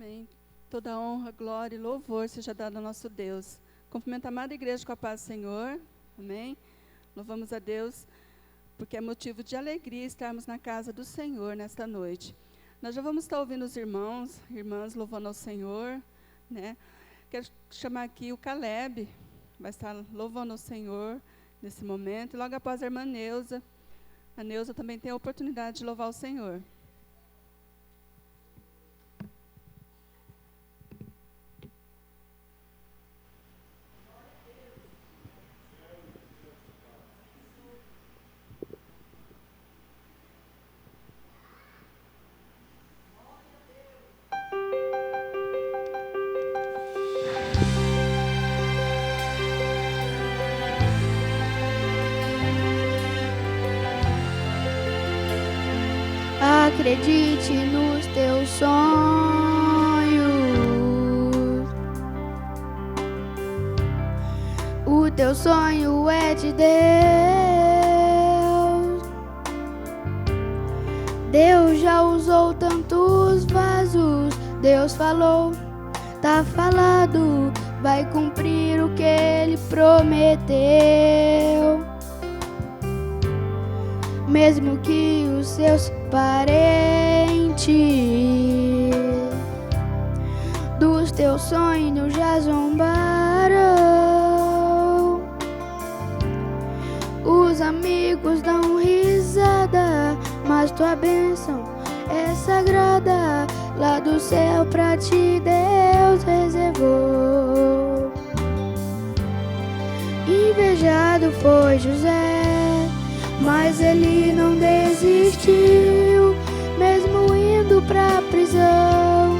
Amém. Toda honra, glória e louvor seja dado ao nosso Deus. Cumprimento a amada igreja com a paz do Senhor. Amém. Louvamos a Deus, porque é motivo de alegria estarmos na casa do Senhor nesta noite. Nós já vamos estar ouvindo os irmãos, irmãs louvando ao Senhor, né? Quero chamar aqui o Caleb, vai estar louvando ao Senhor nesse momento. E logo após a irmã Neuza. A Neuza também tem a oportunidade de louvar o Senhor. Acredite nos teus sonhos. O teu sonho é de Deus. Deus já usou tantos vasos. Deus falou, tá falado, vai cumprir o que Ele prometeu. Mesmo que os seus parentes dos teus sonhos já zombaram, os amigos dão risada, mas tua bênção é sagrada. Lá do céu pra ti Deus reservou. Invejado foi José, mas ele não desistiu, mesmo indo pra prisão.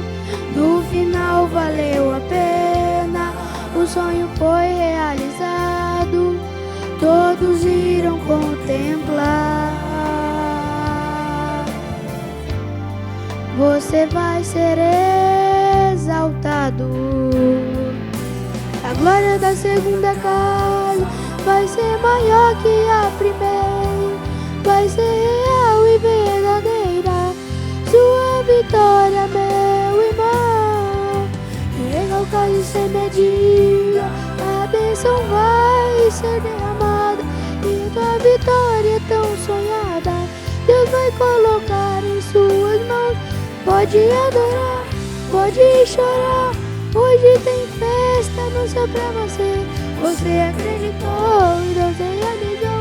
No final valeu a pena, o sonho foi realizado, todos irão contemplar. Você vai ser exaltado. A glória da segunda casa vai ser maior que a primeira, vai ser real e verdadeira. Sua vitória, meu irmão, recalcado sem medida, a bênção vai ser derramada e tua vitória é tão sonhada. Deus vai colocar em suas mãos. Pode adorar, pode chorar, hoje tem festa no céu pra você. Você acreditou e Deus realizou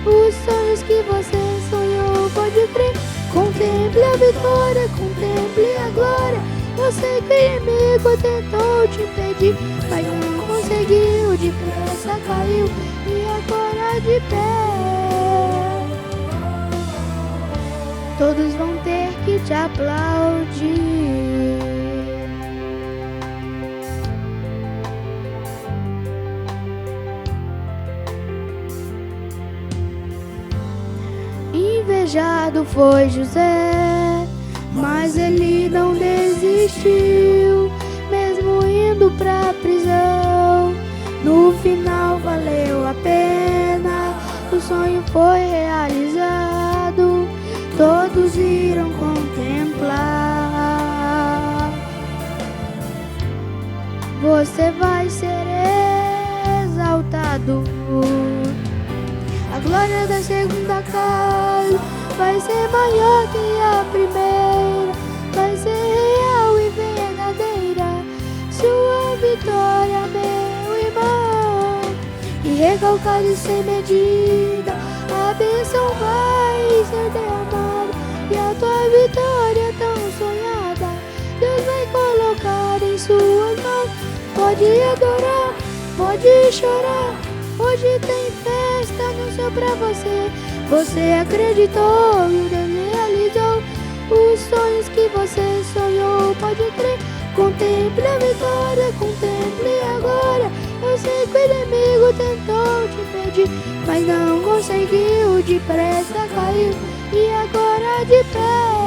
os sonhos que você sonhou, pode crer. Contemple a vitória, contemple a glória. Eu sei que o inimigo tentou te impedir, mas não conseguiu, depressa caiu e agora de pé. Todos vão ter que te aplaudir. Invejado foi José, mas ele não desistiu, mesmo indo pra prisão. No final valeu a pena, o sonho foi realizado, todos irão contemplar. Você vai ser exaltado. A glória da segunda casa vai ser maior que a primeira, vai ser real e verdadeira. Sua vitória, meu irmão, e recalcado sem medida, a bênção vai ser derramada e a tua vitória é tão sonhada. Deus vai colocar em suas mãos. Pode adorar, pode chorar, hoje tem festa no céu pra você. Você acreditou e Deus realizou os sonhos que você sonhou, pode crer. Contemple a vitória, contemple agora. Eu sei que o inimigo tentou te impedir, mas não conseguiu, depressa caiu e agora de pé.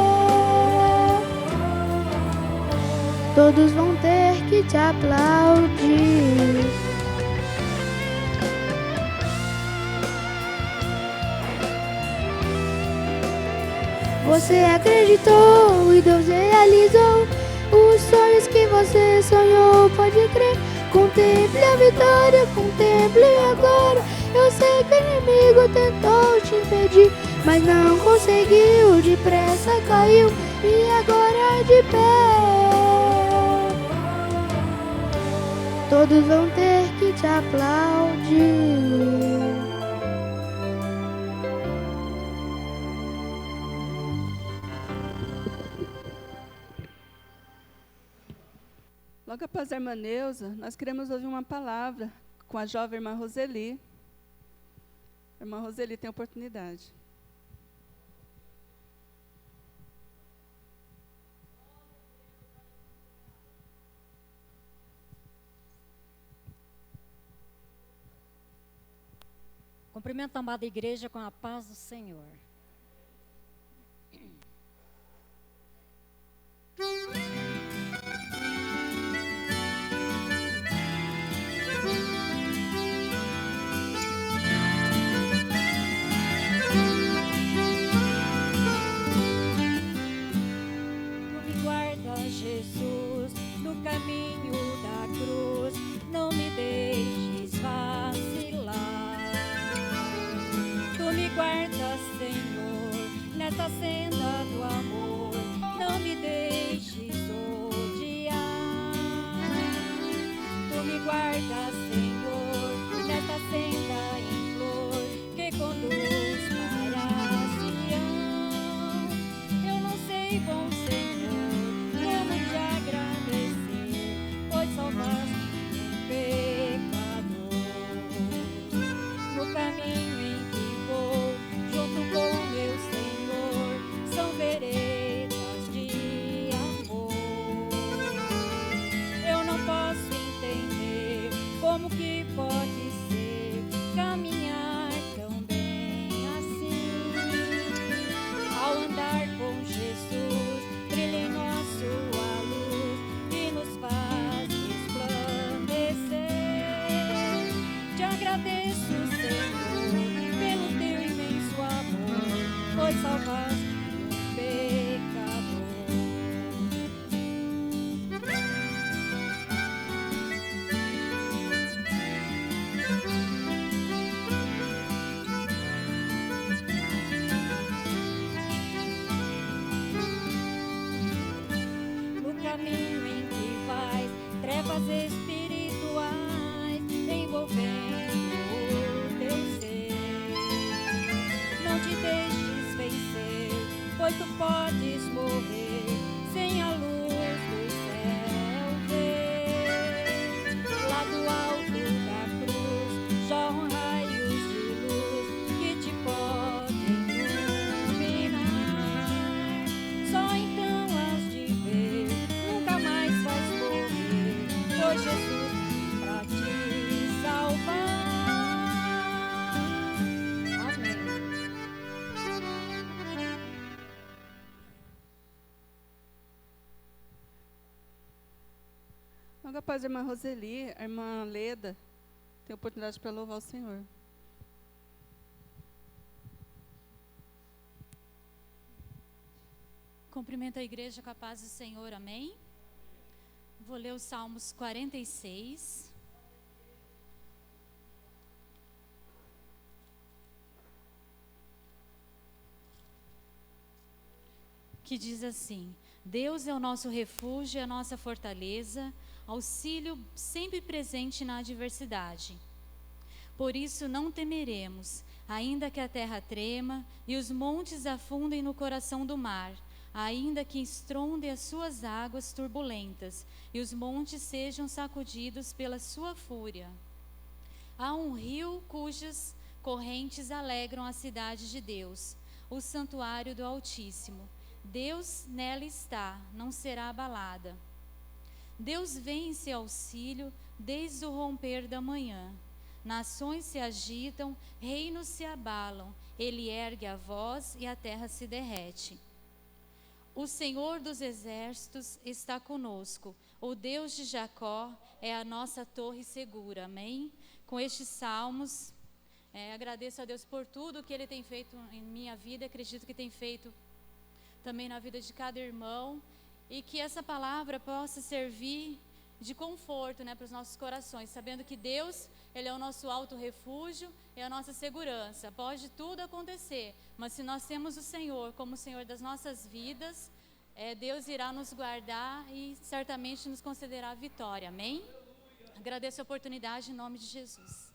Todos vão ter que te aplaudir. Você acreditou e Deus realizou Os sonhos que você sonhou, pode crer. Contemple a vitória, contemple a glória. Eu sei que o inimigo tentou te impedir, mas não conseguiu, depressa caiu e agora de pé. Todos vão ter que te aplaudir. Logo após a irmã Neuza, nós queremos ouvir uma palavra com a jovem irmã Roseli. A irmã Roseli tem oportunidade. Cumprimento a amada igreja com a paz do Senhor. Tu me guardas, Jesus, no caminho da cruz, não me deixes vacilar. Tu me guardas, Senhor, nessa senda do amor, não me deixes odiar. Tu me guardas, Senhor, nessa senda em flor que conduz para Sião. Eu não sei, bom Senhor, como te agradecer, pois salvaste um pecador. No caminho em que vou, junto com meu Senhor, são veredas de amor. Eu não posso entender como que pode ser caminhar tão bem assim. Ao andar com Jesus, brilha em nós sua luz e nos faz resplandecer. Te agradeço, Senhor, pelo teu imenso amor, pois salvaste um pecador. No caminho em que vais, trevas espirituais envolvendo o teu ser. Não te deixes vencer, pois tu podes morrer sem a luz do céu ver. Lá do alto da cruz jorram raios de luz que te podem iluminar. Só então has de ver, nunca mais vais morrer, pois Jesus pra te salvar. Amém. Logo após a irmã Roseli, a irmã Leda tem oportunidade para louvar o Senhor. Cumprimento a igreja com a paz do Senhor, amém? Vou ler os Salmos 46. Que diz assim: Deus é o nosso refúgio e a nossa fortaleza, auxílio sempre presente na adversidade. Por isso não temeremos, ainda que a terra trema e os montes afundem no coração do mar, ainda que estrondem as suas águas turbulentas e os montes sejam sacudidos pela sua fúria. Há um rio cujas correntes alegram a cidade de Deus, o santuário do Altíssimo. Deus nela está, não será abalada. Deus vem em seu auxílio desde o romper da manhã. Nações se agitam, reinos se abalam, ele ergue a voz e a terra se derrete. O Senhor dos exércitos está conosco, o Deus de Jacó é a nossa torre segura, amém? Com estes salmos, agradeço a Deus por tudo que Ele tem feito em minha vida, acredito que tem feito também na vida de cada irmão, e que essa palavra possa servir de conforto, né, para os nossos corações, sabendo que Deus, Ele é o nosso alto refúgio, é a nossa segurança. Pode tudo acontecer, mas se nós temos o Senhor como o Senhor das nossas vidas, Deus irá nos guardar e certamente nos concederá a vitória. Amém? Agradeço a oportunidade em nome de Jesus.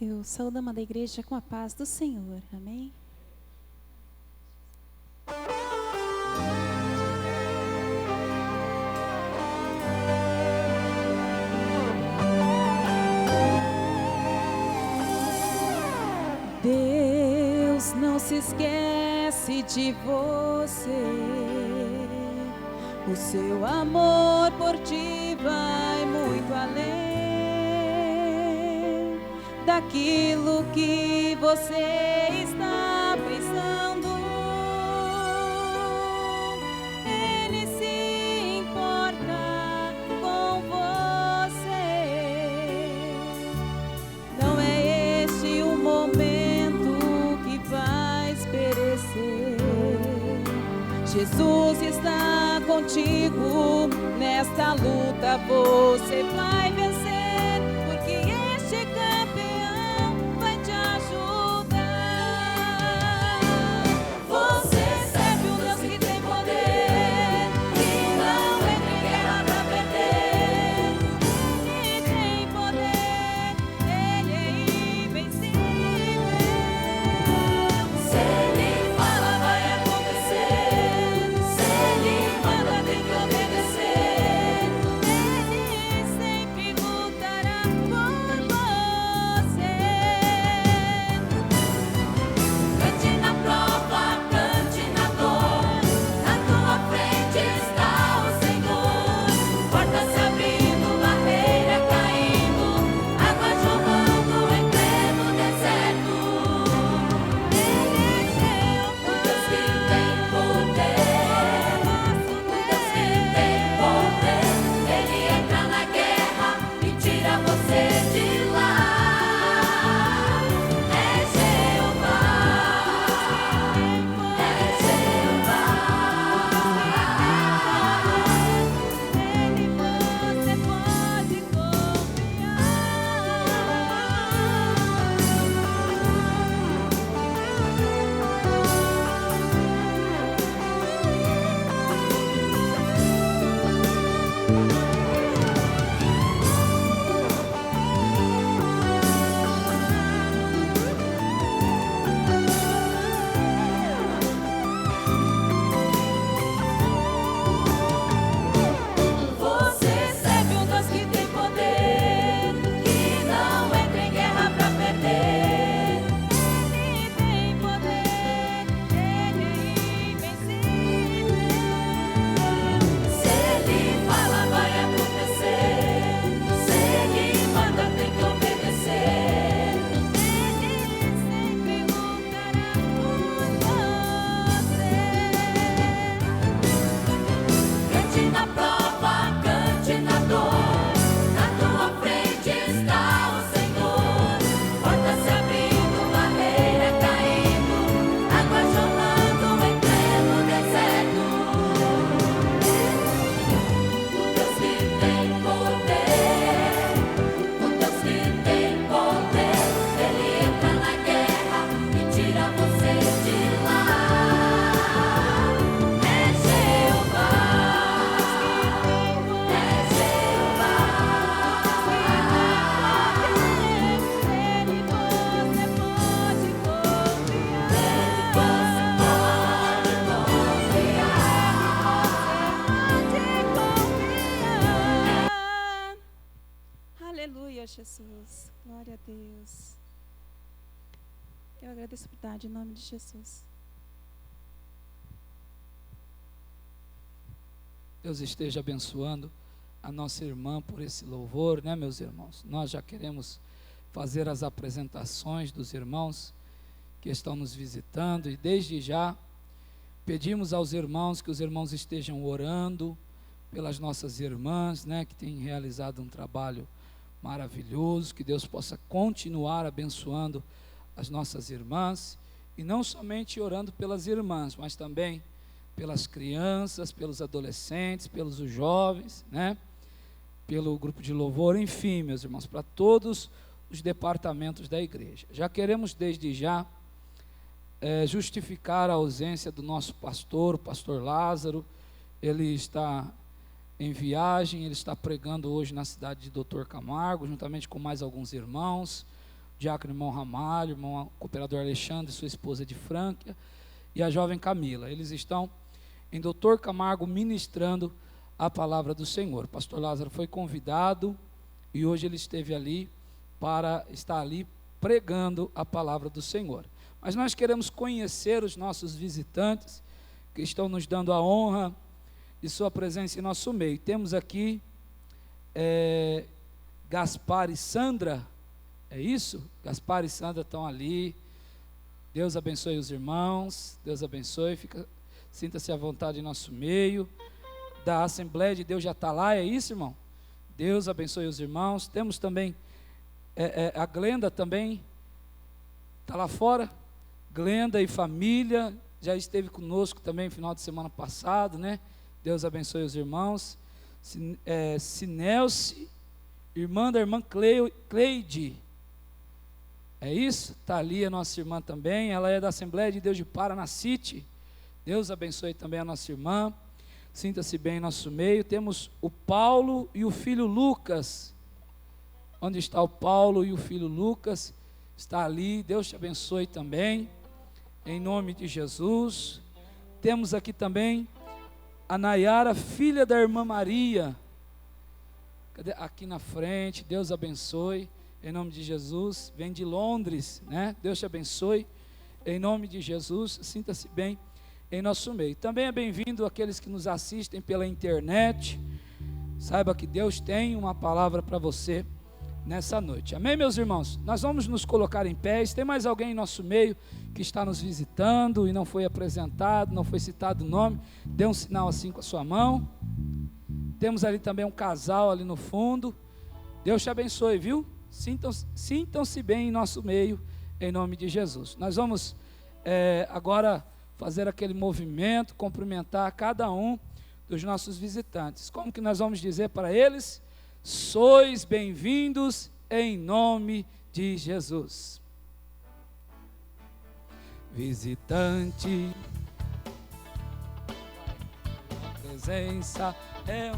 Eu saúdo a amada igreja com a paz do Senhor. Amém? Deus não se esquece de você. O seu amor por ti vai muito além daquilo que você está pensando. Ele se importa com você. Não é este o momento que vais perecer. Jesus está contigo nesta luta. Você vai vencer, porque este campeão vai te ajudar. Você serve um Deus que tem poder, que não entra em guerra pra perder. Ele tem poder, Ele é invencível. Se Ele fala, vai acontecer. Se Ele manda, tem que obedecer. Ele sempre lutará por você. Cante na prova, cante na dor. Na tua frente está o Senhor. Porta se abrindo, barreira caindo, água jorrando em pleno deserto. Ele é Jeová, o Deus que tem poder, o Deus que tem poder. Ele entra na guerra e tira você de lá. É Jeová, é Jeová. Nele você pode confiar. Você serve um Deus que tem poder, que não entra em guerra pra perder. Ele tem poder, Ele é invencível. Se Ele fala, vai acontecer. Se Ele manda, tem que obedecer. Ele sempre lutará por você. Cante na prova, cante na dor. Na tua frente está o Senhor. Porta se abrindo, barreira caindo, água jorrando em pleno deserto. O Deus que tem poder, o Deus que tem poder. Ele entra na guerra e tira você de lá. É Jeová, é Jeová. Nele você pode confiar. Nele você pode confiar. Aleluia, Jesus. Glória a Deus. Eu agradeço a oportunidade em nome de Jesus. Deus esteja abençoando a nossa irmã por esse louvor, né, meus irmãos? Nós já queremos fazer as apresentações dos irmãos que estão nos visitando, e desde já pedimos aos irmãos que os irmãos estejam orando pelas nossas irmãs, né, que têm realizado um trabalho maravilhoso, que Deus possa continuar abençoando as nossas irmãs, e não somente orando pelas irmãs, mas também pelas crianças, pelos adolescentes, pelos jovens, né, pelo grupo de louvor, enfim, meus irmãos, para todos os departamentos da igreja. Já queremos desde já justificar a ausência do nosso pastor, o pastor Lázaro. Ele está em viagem, ele está pregando hoje na cidade de Doutor Camargo, juntamente com mais alguns irmãos, o diácono irmão Ramalho, irmão cooperador Alexandre, sua esposa de Franca, e a jovem Camila. Eles estão em Doutor Camargo ministrando a palavra do Senhor. O pastor Lázaro foi convidado e hoje ele esteve ali para estar ali pregando a palavra do Senhor. Mas nós queremos conhecer os nossos visitantes que estão nos dando a honra de sua presença em nosso meio. Temos aqui Gaspar e Sandra, é isso? Gaspar e Sandra estão ali. Deus abençoe os irmãos, Deus abençoe, sinta-se à vontade em nosso meio. Da Assembleia de Deus já está lá, é isso, irmão? Deus abençoe os irmãos. Temos também a Glenda também, está lá fora. Glenda e família, já esteve conosco também no final de semana passado, né? Deus abençoe os irmãos. Sinelce, irmã da irmã Cleide, é isso? Está ali a nossa irmã também, ela é da Assembleia de Deus de Paraná City. Deus abençoe também a nossa irmã, sinta-se bem em nosso meio. Temos o Paulo e o filho Lucas. Onde está o Paulo e o filho Lucas? Está ali, Deus te abençoe também, em nome de Jesus. Temos aqui também a Nayara, filha da irmã Maria. Cadê? Aqui na frente, Deus abençoe, em nome de Jesus. Vem de Londres, né? Deus te abençoe, em nome de Jesus. Sinta-se bem em nosso meio. Também é bem-vindo aqueles que nos assistem pela internet. Saiba que Deus tem uma palavra para você nessa noite. Amém, meus irmãos? Nós vamos nos colocar em pé. Se tem mais alguém em nosso meio que está nos visitando e não foi apresentado, não foi citado o nome, dê um sinal assim com a sua mão. Temos ali também um casal ali no fundo. Deus te abençoe, viu? Sintam-se bem em nosso meio, em nome de Jesus. Nós vamos agora fazer aquele movimento, cumprimentar cada um dos nossos visitantes. Como que nós vamos dizer para eles? Sois bem-vindos em nome de Jesus. Visitante, a presença é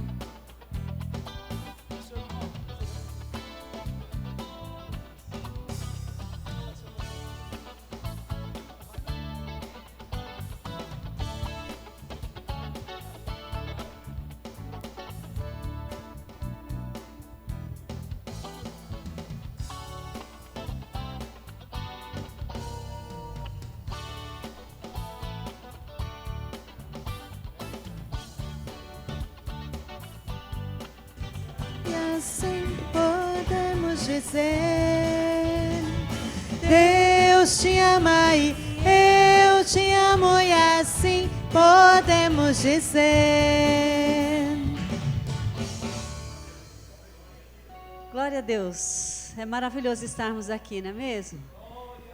E assim podemos dizer: Deus te ama e eu te amo, e assim podemos dizer. Glória a Deus, é maravilhoso estarmos aqui, não é mesmo?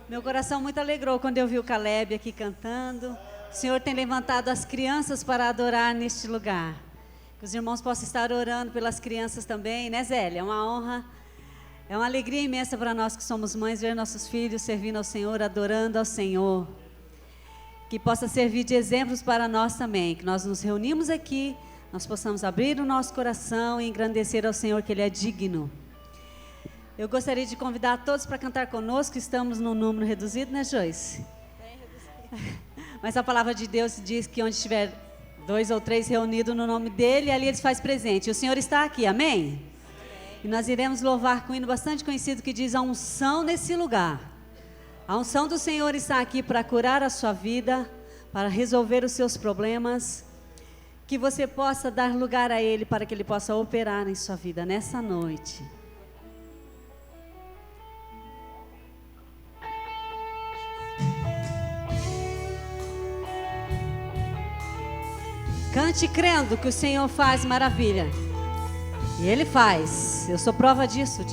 Meu coração muito alegrou quando eu vi o Caleb aqui cantando. O Senhor tem levantado as crianças para adorar neste lugar. Que os irmãos possam estar orando pelas crianças também, né, Zélia? É uma honra, é uma alegria imensa para nós que somos mães, ver nossos filhos servindo ao Senhor, adorando ao Senhor. Que possa servir de exemplos para nós também, que nós nos reunimos aqui, nós possamos abrir o nosso coração e engrandecer ao Senhor, que Ele é digno. Eu gostaria de convidar todos para cantar conosco. Estamos num número reduzido, né, Joyce? Bem reduzido. Mas a palavra de Deus diz que onde estiver 2 ou 3 reunidos no nome dEle, ali Ele se faz presente. E o Senhor está aqui, amém? Amém. E nós iremos louvar com um hino bastante conhecido que diz: a unção nesse lugar. A unção do Senhor está aqui para curar a sua vida, para resolver os seus problemas. Que você possa dar lugar a Ele para que Ele possa operar em sua vida nessa noite. Cante crendo que o Senhor faz maravilha. E Ele faz. Eu sou prova disso.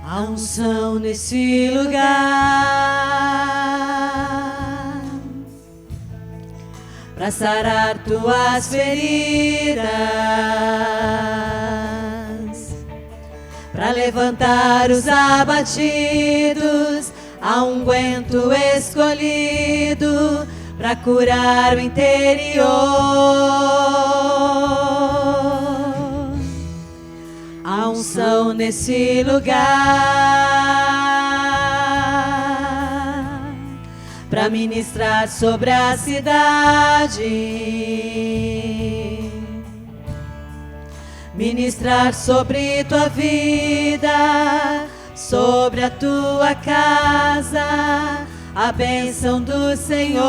Há unção nesse lugar pra sarar tuas feridas, pra levantar os abatidos. Há um unguento escolhido pra curar o interior. Há unção nesse lugar pra ministrar sobre a cidade, ministrar sobre tua vida, sobre a tua casa, a bênção do Senhor.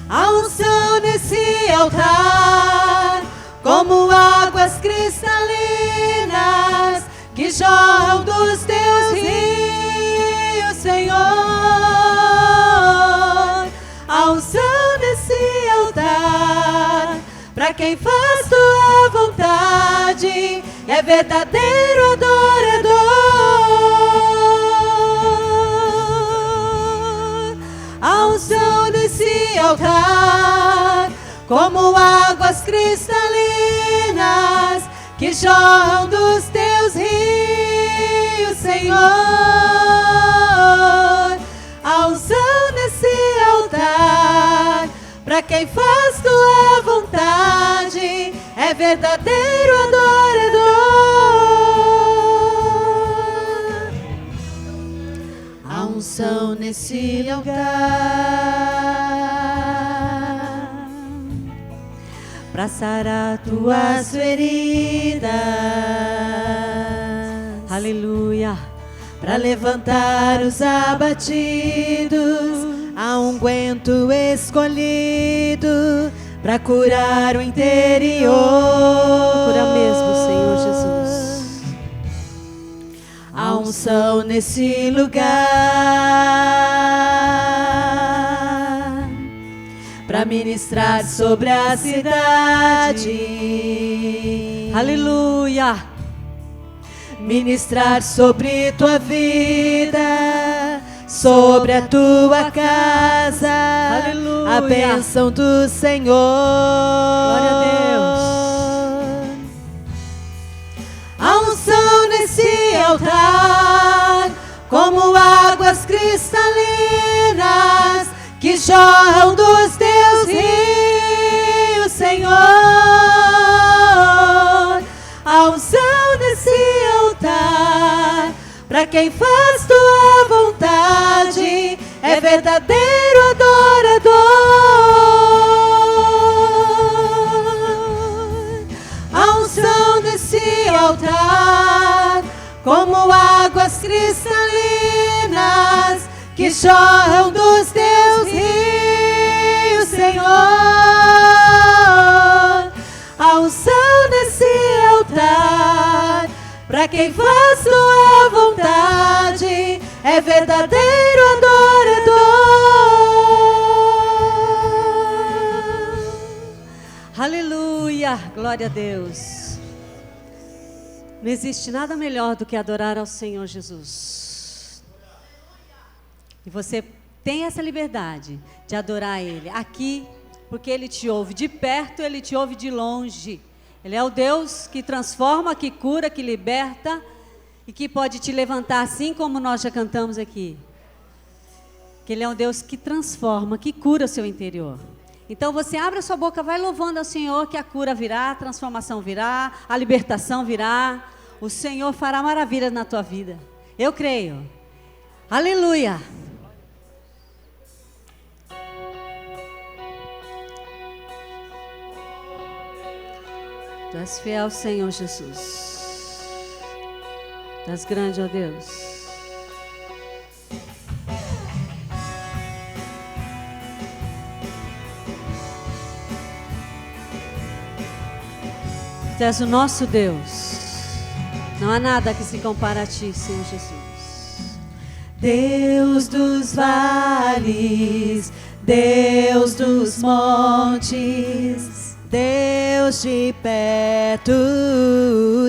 Há unção nesse altar, como águas cristalinas que jorram dos teus rios, Senhor. Há unção nesse altar, pra quem faz tua vontade, é verdadeiro adorador. Há unção nesse altar, como águas cristalinas que jorram dos teus rios, Senhor. Há unção nesse altar, pra quem faz tua vontade, é verdadeiro adorador. Há unção nesse lugar pra sarar tuas feridas. Aleluia. Pra levantar os abatidos. Há um unguento escolhido pra curar o interior. Cura mesmo, Senhor Jesus. Há unção nesse lugar pra ministrar sobre a cidade. Aleluia. Ministrar sobre tua vida, sobre a tua casa. Aleluia. A bênção do Senhor. Glória a Deus. Há unção nesse altar, como águas cristalinas que jorram dos teus rios, Senhor. Há unção nesse altar, pra quem faz tua vontade, é verdadeiro adorador. Há unção nesse altar, como águas cristalinas que jorram dos teus rios, Senhor. Há unção nesse altar, pra quem faz tua vontade, é verdadeiro adorador. Aleluia, glória a Deus. Não existe nada melhor do que adorar ao Senhor Jesus. E você tem essa liberdade de adorar Ele aqui, porque Ele te ouve de perto, Ele te ouve de longe. Ele é o Deus que transforma, que cura, que liberta e que pode te levantar, assim como nós já cantamos aqui. Que Ele é um Deus que transforma, que cura o seu interior. Então você abre a sua boca, vai louvando ao Senhor, que a cura virá, a transformação virá, a libertação virá. O Senhor fará maravilhas na tua vida. Eu creio. Aleluia. Tu és fiel, Senhor Jesus. Tu és grande, ó Deus. Tu és o nosso Deus. Não há nada que se compare a ti, Senhor Jesus. Deus dos vales, Deus dos montes, Deus de perto,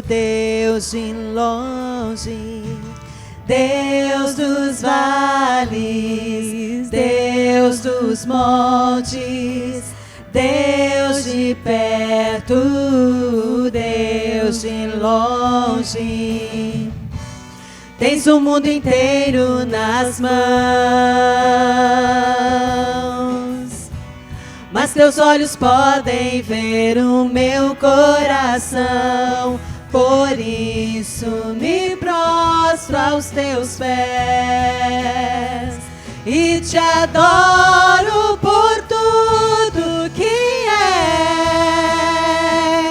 Deus de longe, Deus dos vales, Deus dos montes, Deus de perto, Deus de longe. Tens o mundo inteiro nas mãos, mas teus olhos podem ver o meu coração. Por isso me prostro aos teus pés e te adoro por tudo que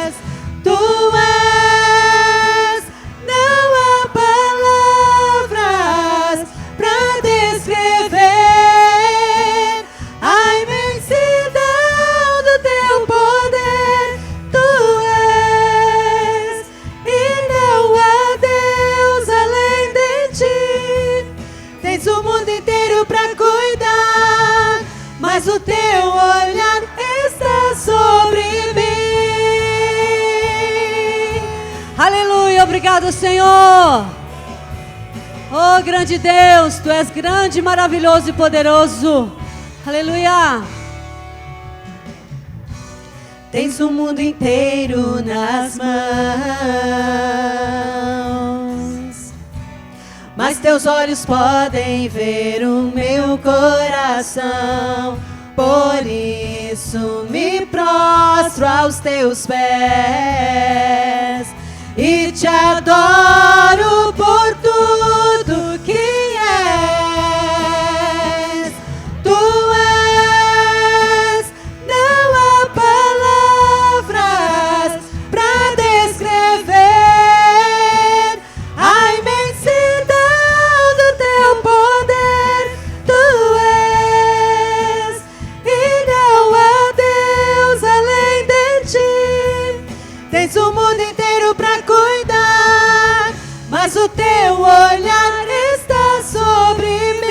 és. Tu és, não há palavras pra descrever a imensidão do teu poder. Tu és, e não há Deus além de ti. Tens o mundo inteiro pra cuidar, mas o teu olhar está sobre mim. Aleluia, obrigado, Senhor. Oh, grande Deus, tu és grande, maravilhoso e poderoso. Aleluia. Tens o mundo inteiro nas mãos, mas teus olhos podem ver o meu coração. Por isso me prostro aos teus pés e te adoro por tudo que és. Tu és, não há palavras pra descrever a imensidão do teu poder. Tu és, e não há Deus além de ti. Tens o mundo inteiro pra cuidar, mas o teu olhar está sobre mim.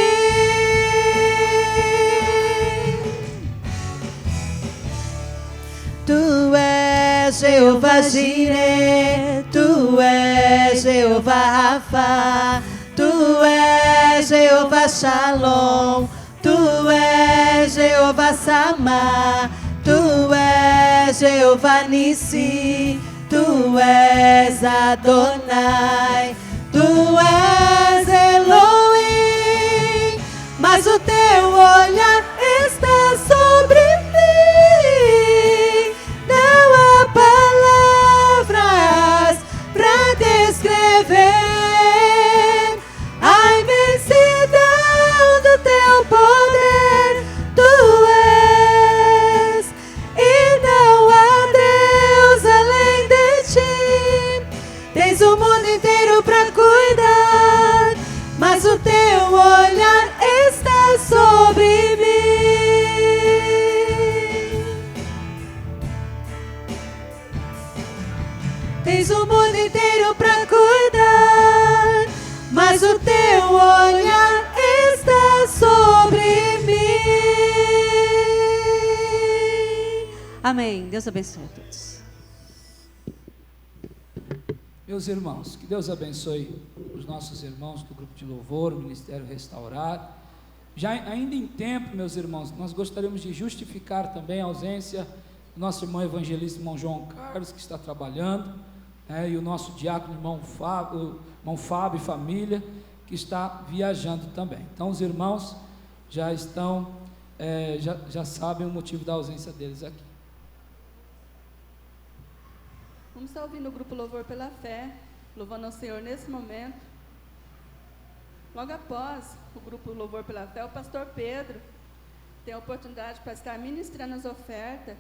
Tu és Jeová Jireh, tu és Jeová Rafa, tu és Jeová Shalom, tu és Jeová Samá, tu és Jeová Nissi, tu és Adonai, tu és Elohim, mas o teu olhar está sobre mim. Não há palavras pra descrever a imensidão do teu poder. Tu és, e não há Deus além de ti. Tens o mundo inteiro pra cuidar, mas o teu olhar está sobre mim. Tens o mundo inteiro pra cuidar, mas o teu olhar está sobre mim. Amém. Deus abençoe a todos. Meus irmãos, que Deus abençoe os nossos irmãos do grupo de louvor, o Ministério Restaurado. Já ainda em tempo, meus irmãos, nós gostaríamos de justificar também a ausência do nosso irmão evangelista, irmão João Carlos, que está trabalhando, e o nosso diácono, irmão Fábio e família, que está viajando também. Então, os irmãos já estão, já sabem o motivo da ausência deles aqui. Vamos estar ouvindo o grupo Louvor pela Fé, louvando ao Senhor nesse momento. Logo após o grupo Louvor pela Fé, o pastor Pedro tem a oportunidade para estar ministrando as ofertas.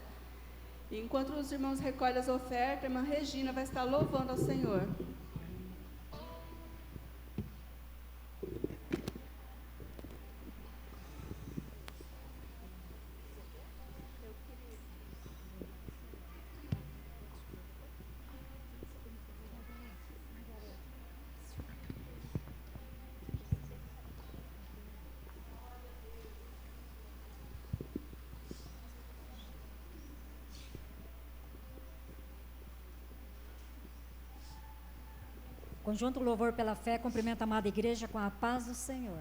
E enquanto os irmãos recolhem as ofertas, a irmã Regina vai estar louvando ao Senhor. Conjunto Louvor pela Fé cumprimenta a amada igreja com a paz do Senhor.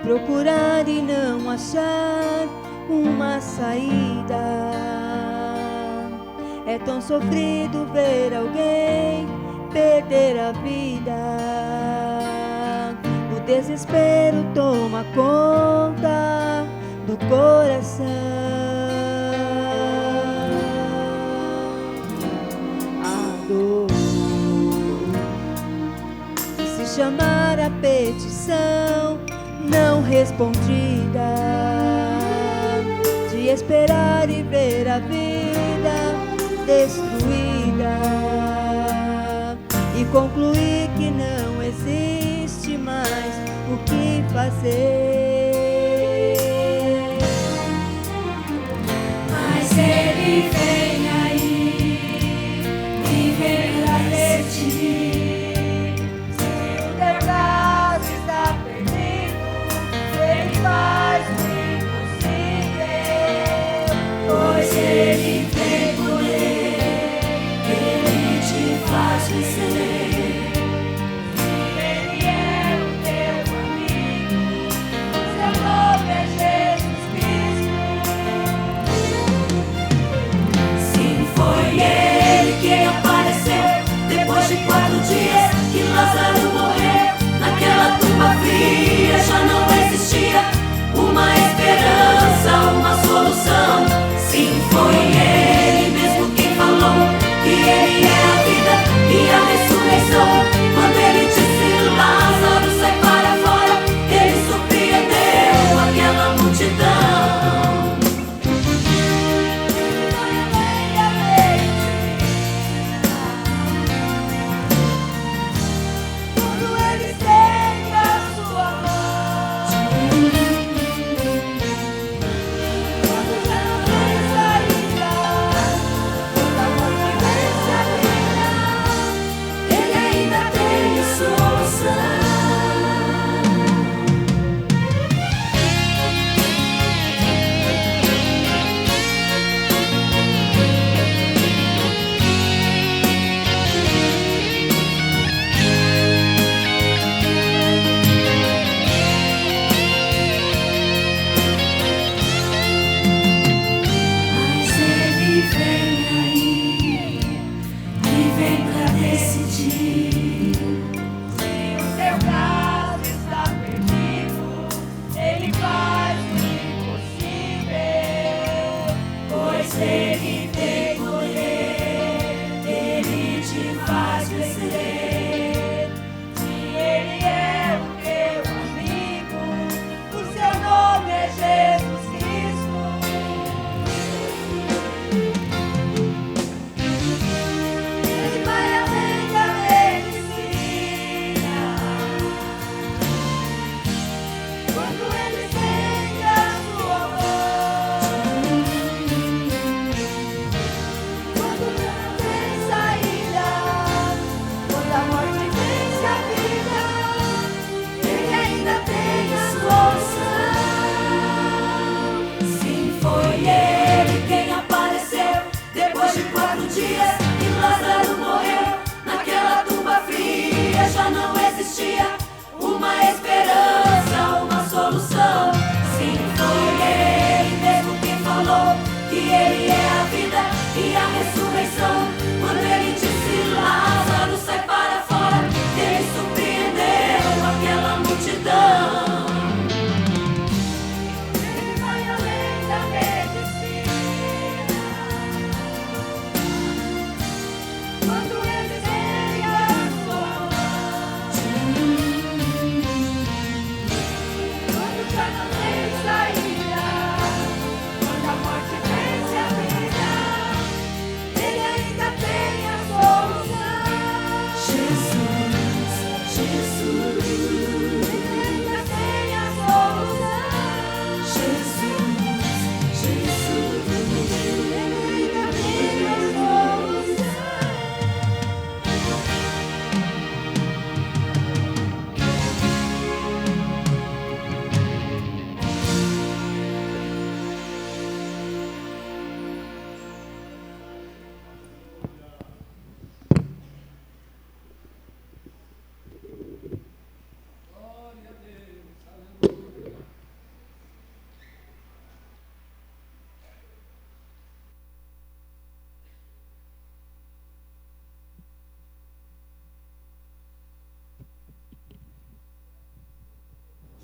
Procurar e não achar uma saída. É tão sofrido ver alguém perder a vida. O desespero toma conta do coração. A dor, se chamar a petição não respondida, de esperar e ver a vida destruída e concluir que não existe mais o que fazer. Mas Ele vem aí e vem assistir. Se o teu caso está Ele faz o impossível, pois Ele vem poder, Ele te faz vencer. Ele é o teu amigo, o seu nome é Jesus Cristo. Sim, foi Ele quem apareceu depois de 4 dias que Lázaro morreu. Naquela tumba fria já não existia uma esperança, uma solução. Sim, foi Ele mesmo quem falou que Ele é a vida e a ressurreição.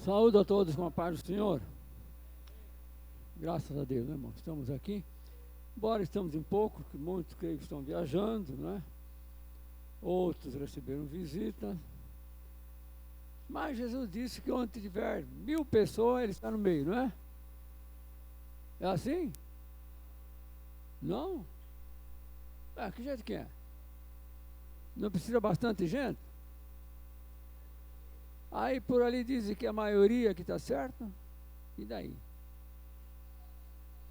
Saúde a todos com a paz do Senhor. Graças a Deus, né, irmão? Estamos aqui. Embora estamos em pouco, que muitos creio que estão viajando, né? Outros receberam visita. Mas Jesus disse que onde tiver 1000 pessoas, Ele está no meio, não é? É assim? Não? Que jeito que é? Não precisa bastante gente? Aí por ali dizem que a maioria que está certa. E daí?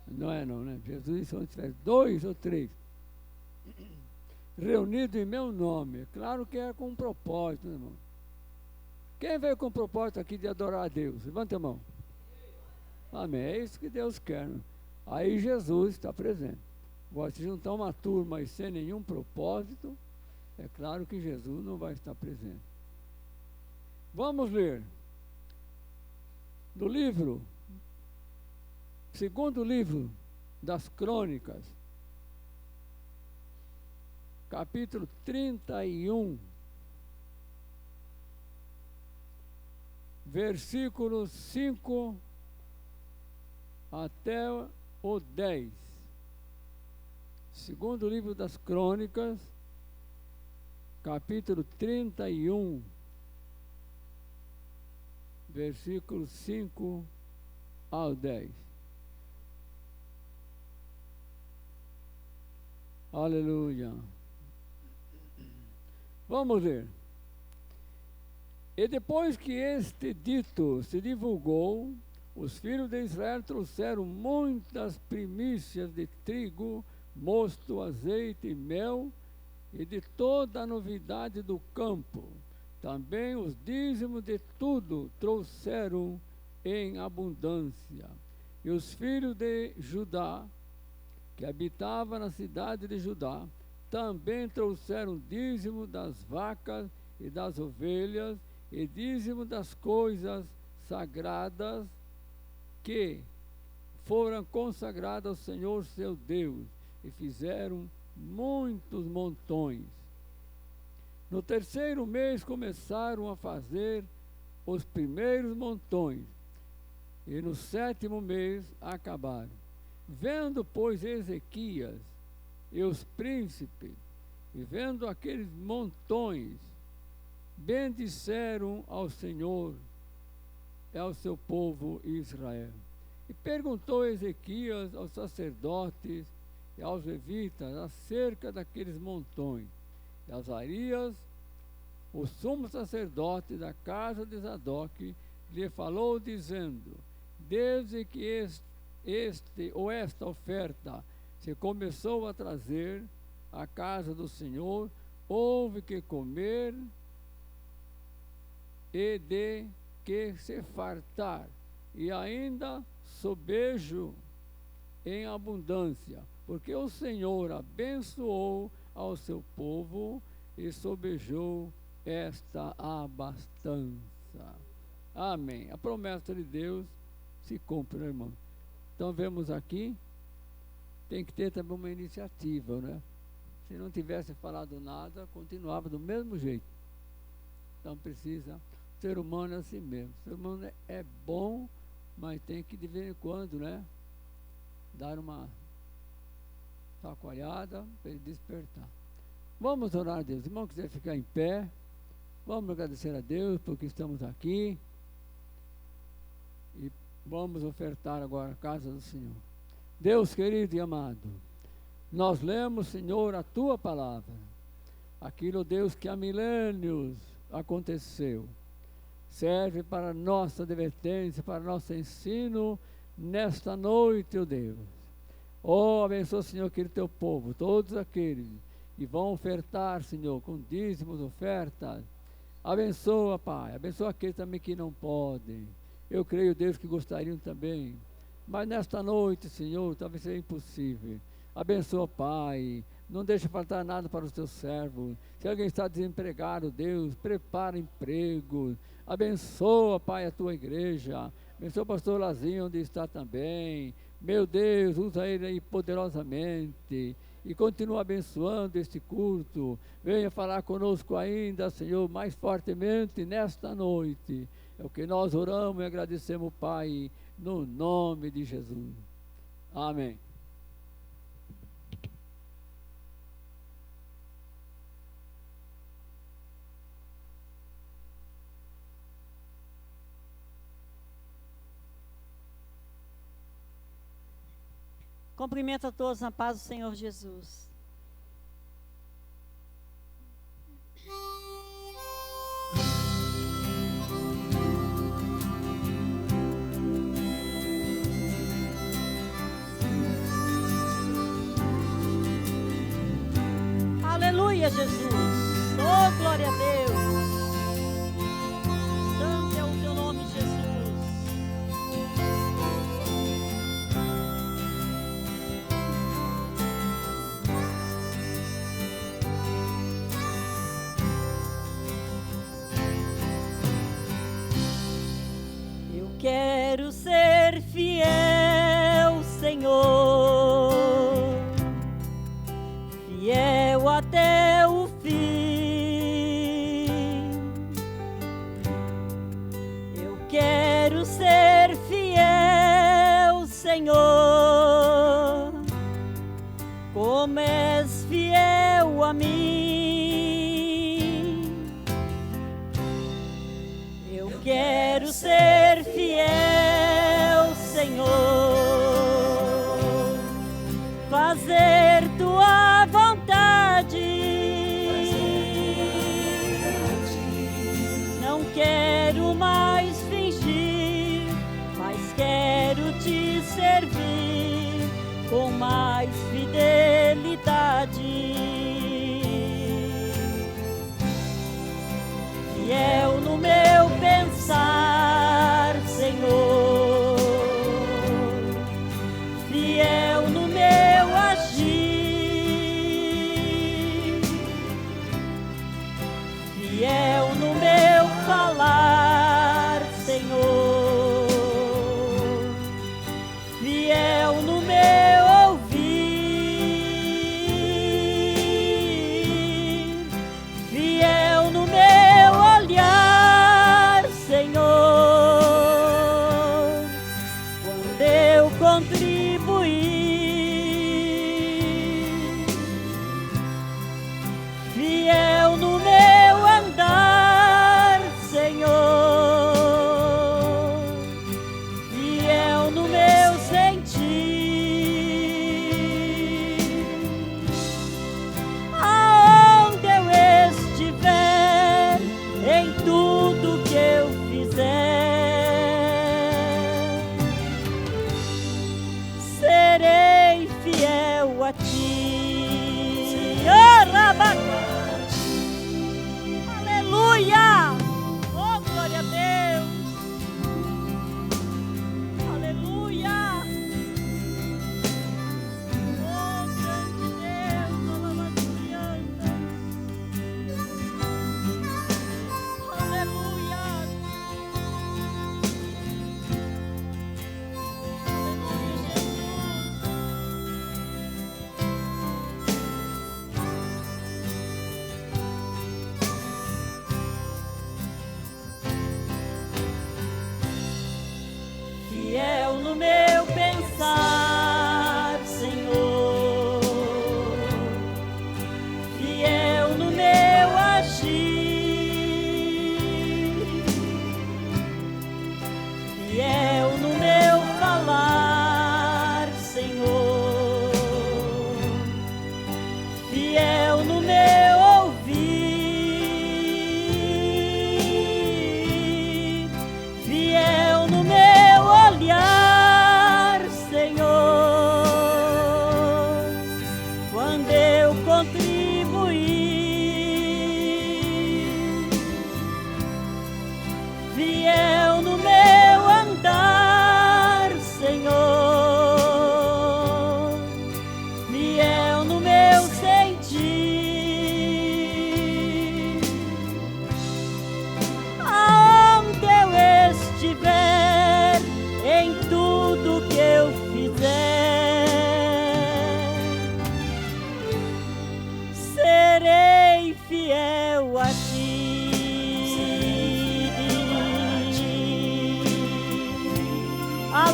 Não é não, né? Jesus disse onde tiver 2 ou 3 reunidos em meu nome. É claro que é com um propósito, né, irmão? Quem veio com o propósito aqui de adorar a Deus? Levanta a mão. Amém. É isso que Deus quer, né? Aí Jesus está presente. Agora, se juntar uma turma e sem nenhum propósito, é claro que Jesus não vai estar presente. Vamos ler do livro, segundo livro das Crônicas, capítulo 31, versículos 5 até o 10. Segundo livro das Crônicas, capítulo 31, versículos 5 ao 10. Aleluia. Vamos ler. E depois que este dito se divulgou, os filhos de Israel trouxeram muitas primícias de trigo, mosto, azeite e mel, e de toda a novidade do campo. Também os dízimos de tudo trouxeram em abundância. E os filhos de Judá, que habitavam na cidade de Judá, também trouxeram dízimo das vacas e das ovelhas, e dízimo das coisas sagradas que foram consagradas ao Senhor seu Deus, e fizeram muitos montões. No terceiro mês começaram a fazer os primeiros montões, e no sétimo mês acabaram. Vendo, pois, Ezequias e os príncipes, e vendo aqueles montões, bendisseram ao Senhor e ao seu povo Israel. E perguntou Ezequias aos sacerdotes e aos levitas acerca daqueles montões. E Azarias, o sumo sacerdote da casa de Zadok, lhe falou dizendo: desde que esta oferta se começou a trazer à casa do Senhor, houve que comer e de que se fartar, e ainda sobejo em abundância, porque o Senhor abençoou ao seu povo e sobejou esta abastança. Amém. A promessa de Deus se cumpre, né, irmão? Então vemos aqui, tem que ter também uma iniciativa, né? Se não tivesse falado nada, continuava do mesmo jeito. Então precisa, o ser humano é assim mesmo. O ser humano é bom, mas tem que de vez em quando, né? Dar uma chacoalhada para ele despertar. Vamos orar a Deus. O irmão quiser ficar em pé, vamos agradecer a Deus porque estamos aqui. E vamos ofertar agora a casa do Senhor. Deus querido e amado, nós lemos, Senhor, a Tua palavra. Aquilo, Deus, que há milênios aconteceu. Serve para nossa advertência, para nosso ensino nesta noite, ó Deus. Oh, abençoa, Senhor, aquele Teu povo, todos aqueles que vão ofertar, Senhor, com dízimos, ofertas. Abençoa, Pai, abençoa aqueles também que não podem. Eu creio, Deus, que gostariam também. Mas nesta noite, Senhor, talvez seja impossível. Abençoa, Pai. Não deixa faltar nada para os teus servos. Se alguém está desempregado, Deus, prepara emprego. Abençoa, Pai, a tua igreja. Abençoa o pastor Lazinho, onde está também. Meu Deus, usa ele aí poderosamente. E continua abençoando este culto. Venha falar conosco ainda, Senhor, mais fortemente nesta noite. É o que nós oramos e agradecemos, Pai, no nome de Jesus. Amém. Cumprimento a todos na paz do Senhor Jesus. Aleluia, Jesus. Oh, glória a Deus. Santo é o teu nome, Jesus. Eu quero ser fiel, Senhor, fiel até o fim. Eu quero ser fiel, Senhor, como és fiel a mim. Eu quero ser fiel, Senhor, fazer tua vontade. Não quero mais fingir, mas quero te servir com mais fidelidade. Fiel no meu pensar, Senhor, fiel no meu agir, fiel no meu falar, Senhor, fiel no meu ouvir, fiel no meu olhar, Senhor, quando eu contribuir, fiel no meu andar, Senhor, fiel no meu sentir. Aonde eu estiver, em tudo que eu fizer, serei fiel a ti. Oh, Rabaca!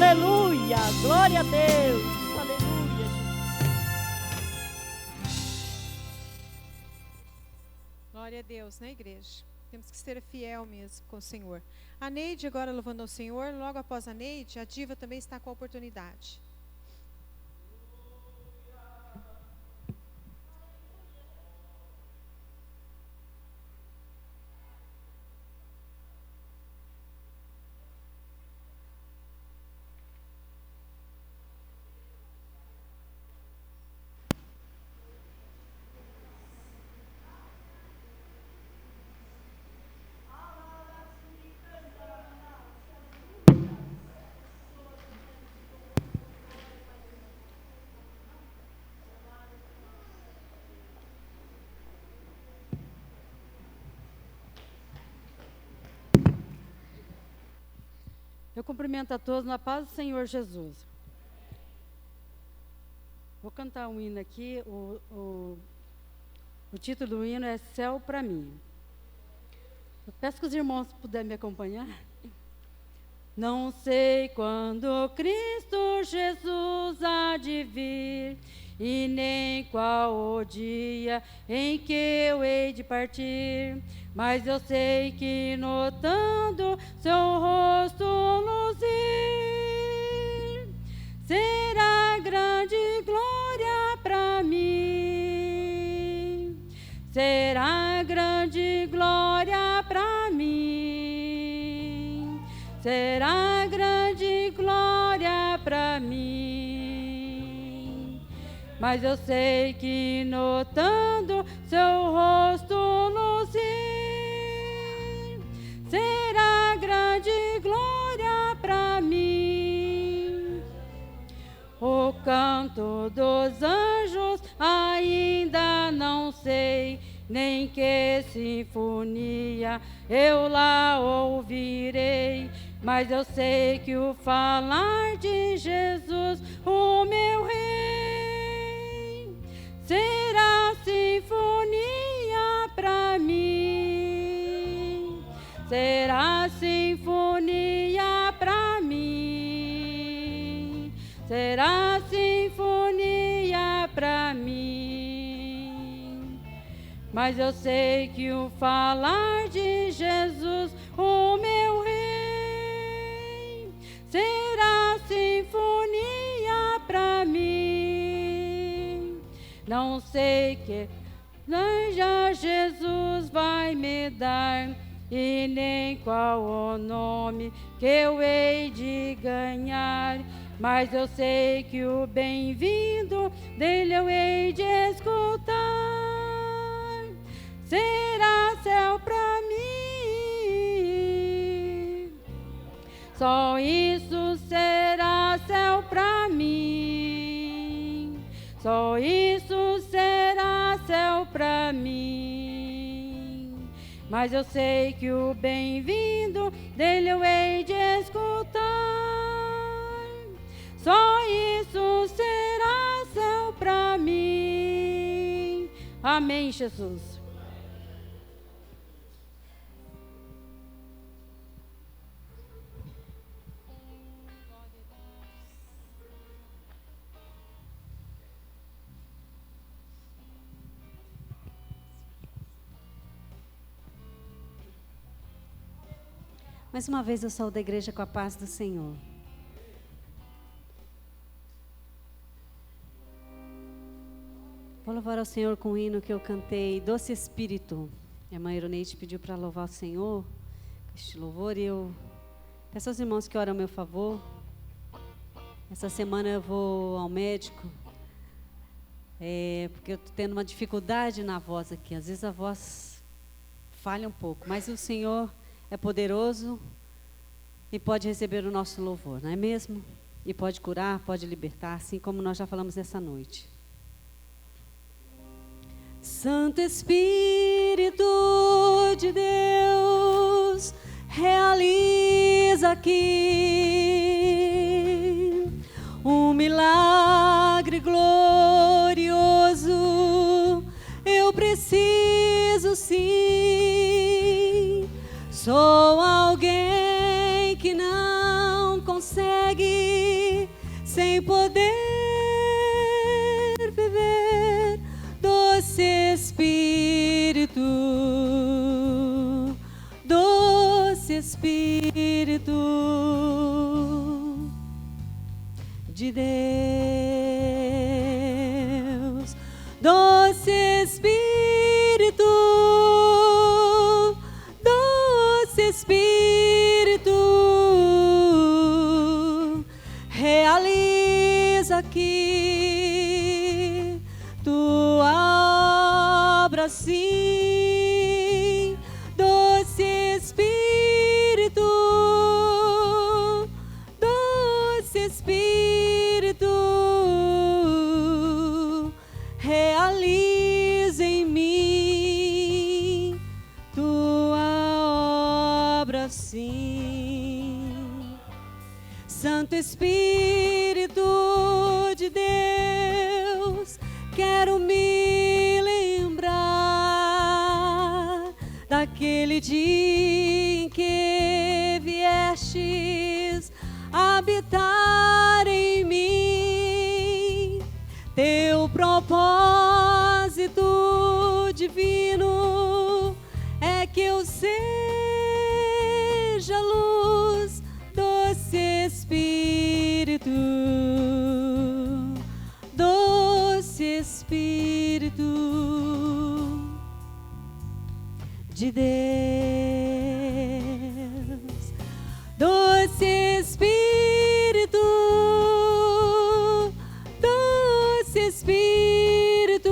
Aleluia. Glória a Deus. Aleluia. Glória a Deus, né, igreja? Temos que ser fiel mesmo com o Senhor. A Neide agora louvando ao Senhor. Logo após a Neide, a Diva também está com a oportunidade. Eu cumprimento a todos na paz do Senhor Jesus. Vou cantar um hino aqui. O título do hino é Céu para mim. Eu peço que os irmãos puderem me acompanhar. Não sei quando Cristo Jesus há de vir, e nem qual o dia em que eu hei de partir, mas eu sei que notando seu rosto luzir, será grande glória para mim, será grande glória para mim, será grande glória para mim. Mas eu sei que notando seu rosto luzir, será grande glória para mim. O canto dos anjos ainda não sei, nem que sinfonia eu lá ouvirei, mas eu sei que o falar de Jesus, o meu rei, será sinfonia para mim, será sinfonia para mim, será sinfonia para mim. Mas eu sei que o falar de Jesus, o meu rei, será sinfonia para mim. Não sei que já Jesus vai me dar, e nem qual o nome que eu hei de ganhar, mas eu sei que o bem-vindo dele eu hei de escutar. Será céu para mim, só isso será céu para mim, só isso será céu para mim. Mas eu sei que o bem-vindo dele eu hei de escutar, só isso será céu para mim. Amém, Jesus. Mais uma vez eu saúdo a igreja com a paz do Senhor. Vou louvar ao Senhor com o hino que eu cantei, Doce Espírito. Minha mãe Ironeide pediu para louvar o Senhor, este louvor, e eu peço aos irmãos que orem ao meu favor. Essa semana eu vou ao médico, porque eu estou tendo uma dificuldade na voz aqui. Às vezes a voz falha um pouco, mas o Senhor é poderoso e pode receber o nosso louvor, não é mesmo? E pode curar, pode libertar, assim como nós já falamos essa noite. Santo Espírito de Deus, realiza aqui um milagre glorioso. Eu preciso sim. Sou alguém que não consegue Espírito de Deus, doce Espírito, doce Espírito, realiza aqui tua obra, sim, doce Espírito, doce Espírito, realiza em mim tua obra, sim. Santo Espírito de Deus, quero me lembrar daquele dia em que viestes habitar em mim. Teu propósito divino é que eu seja luz, doce Espírito, doce Espírito de Deus, doce Espírito, doce Espírito,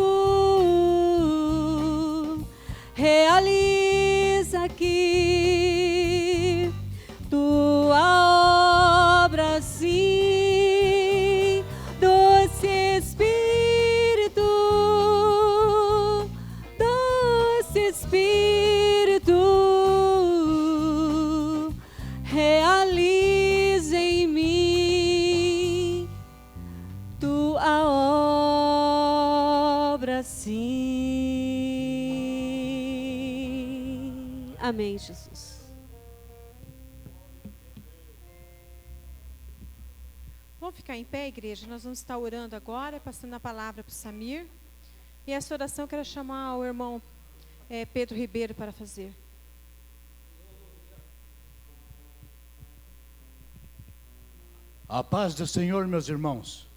realiza aqui tua obra, sim, doce Espírito, doce Espírito, realiza em mim tua obra, sim. Amém, Jesus. Vamos ficar em pé, igreja? Nós vamos estar orando agora, passando a palavra para o Samir. E essa oração eu quero chamar o irmão Pedro Ribeiro para fazer. A paz do Senhor, meus irmãos.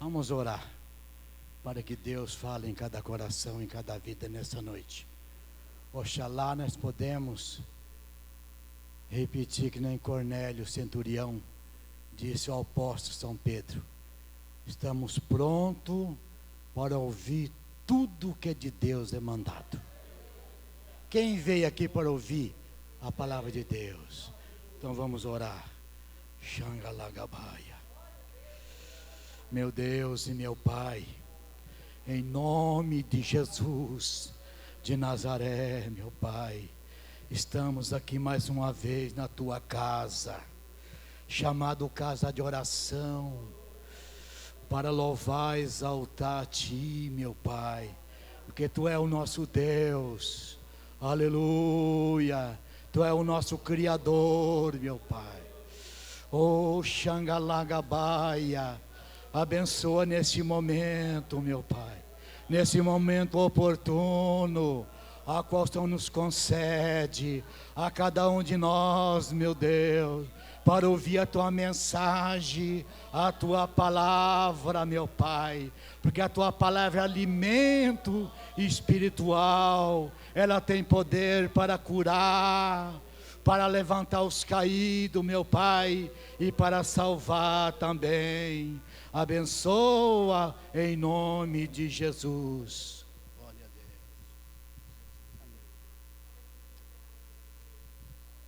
Vamos orar para que Deus fale em cada coração, em cada vida nessa noite. Oxalá nós podemos repetir que nem Cornélio, centurião, disse ao apóstolo São Pedro: estamos prontos para ouvir tudo que é de Deus demandado. Quem veio aqui para ouvir a palavra de Deus? Então vamos orar. Xangalagabaia. Meu Deus e meu Pai, em nome de Jesus de Nazaré, meu Pai, estamos aqui mais uma vez na tua casa, chamado casa de oração, para louvar e exaltar a Ti, meu Pai, porque Tu é o nosso Deus, aleluia, Tu é o nosso Criador, meu Pai. Oh, Xangalagabaia, abençoa nesse momento, meu Pai, nesse momento oportuno, a qual Tu nos concede, a cada um de nós, meu Deus, para ouvir a Tua mensagem, a Tua palavra, meu Pai, porque a Tua palavra é alimento espiritual, ela tem poder para curar, para levantar os caídos, meu Pai, e para salvar também. Abençoa em nome de Jesus. Glória a Deus.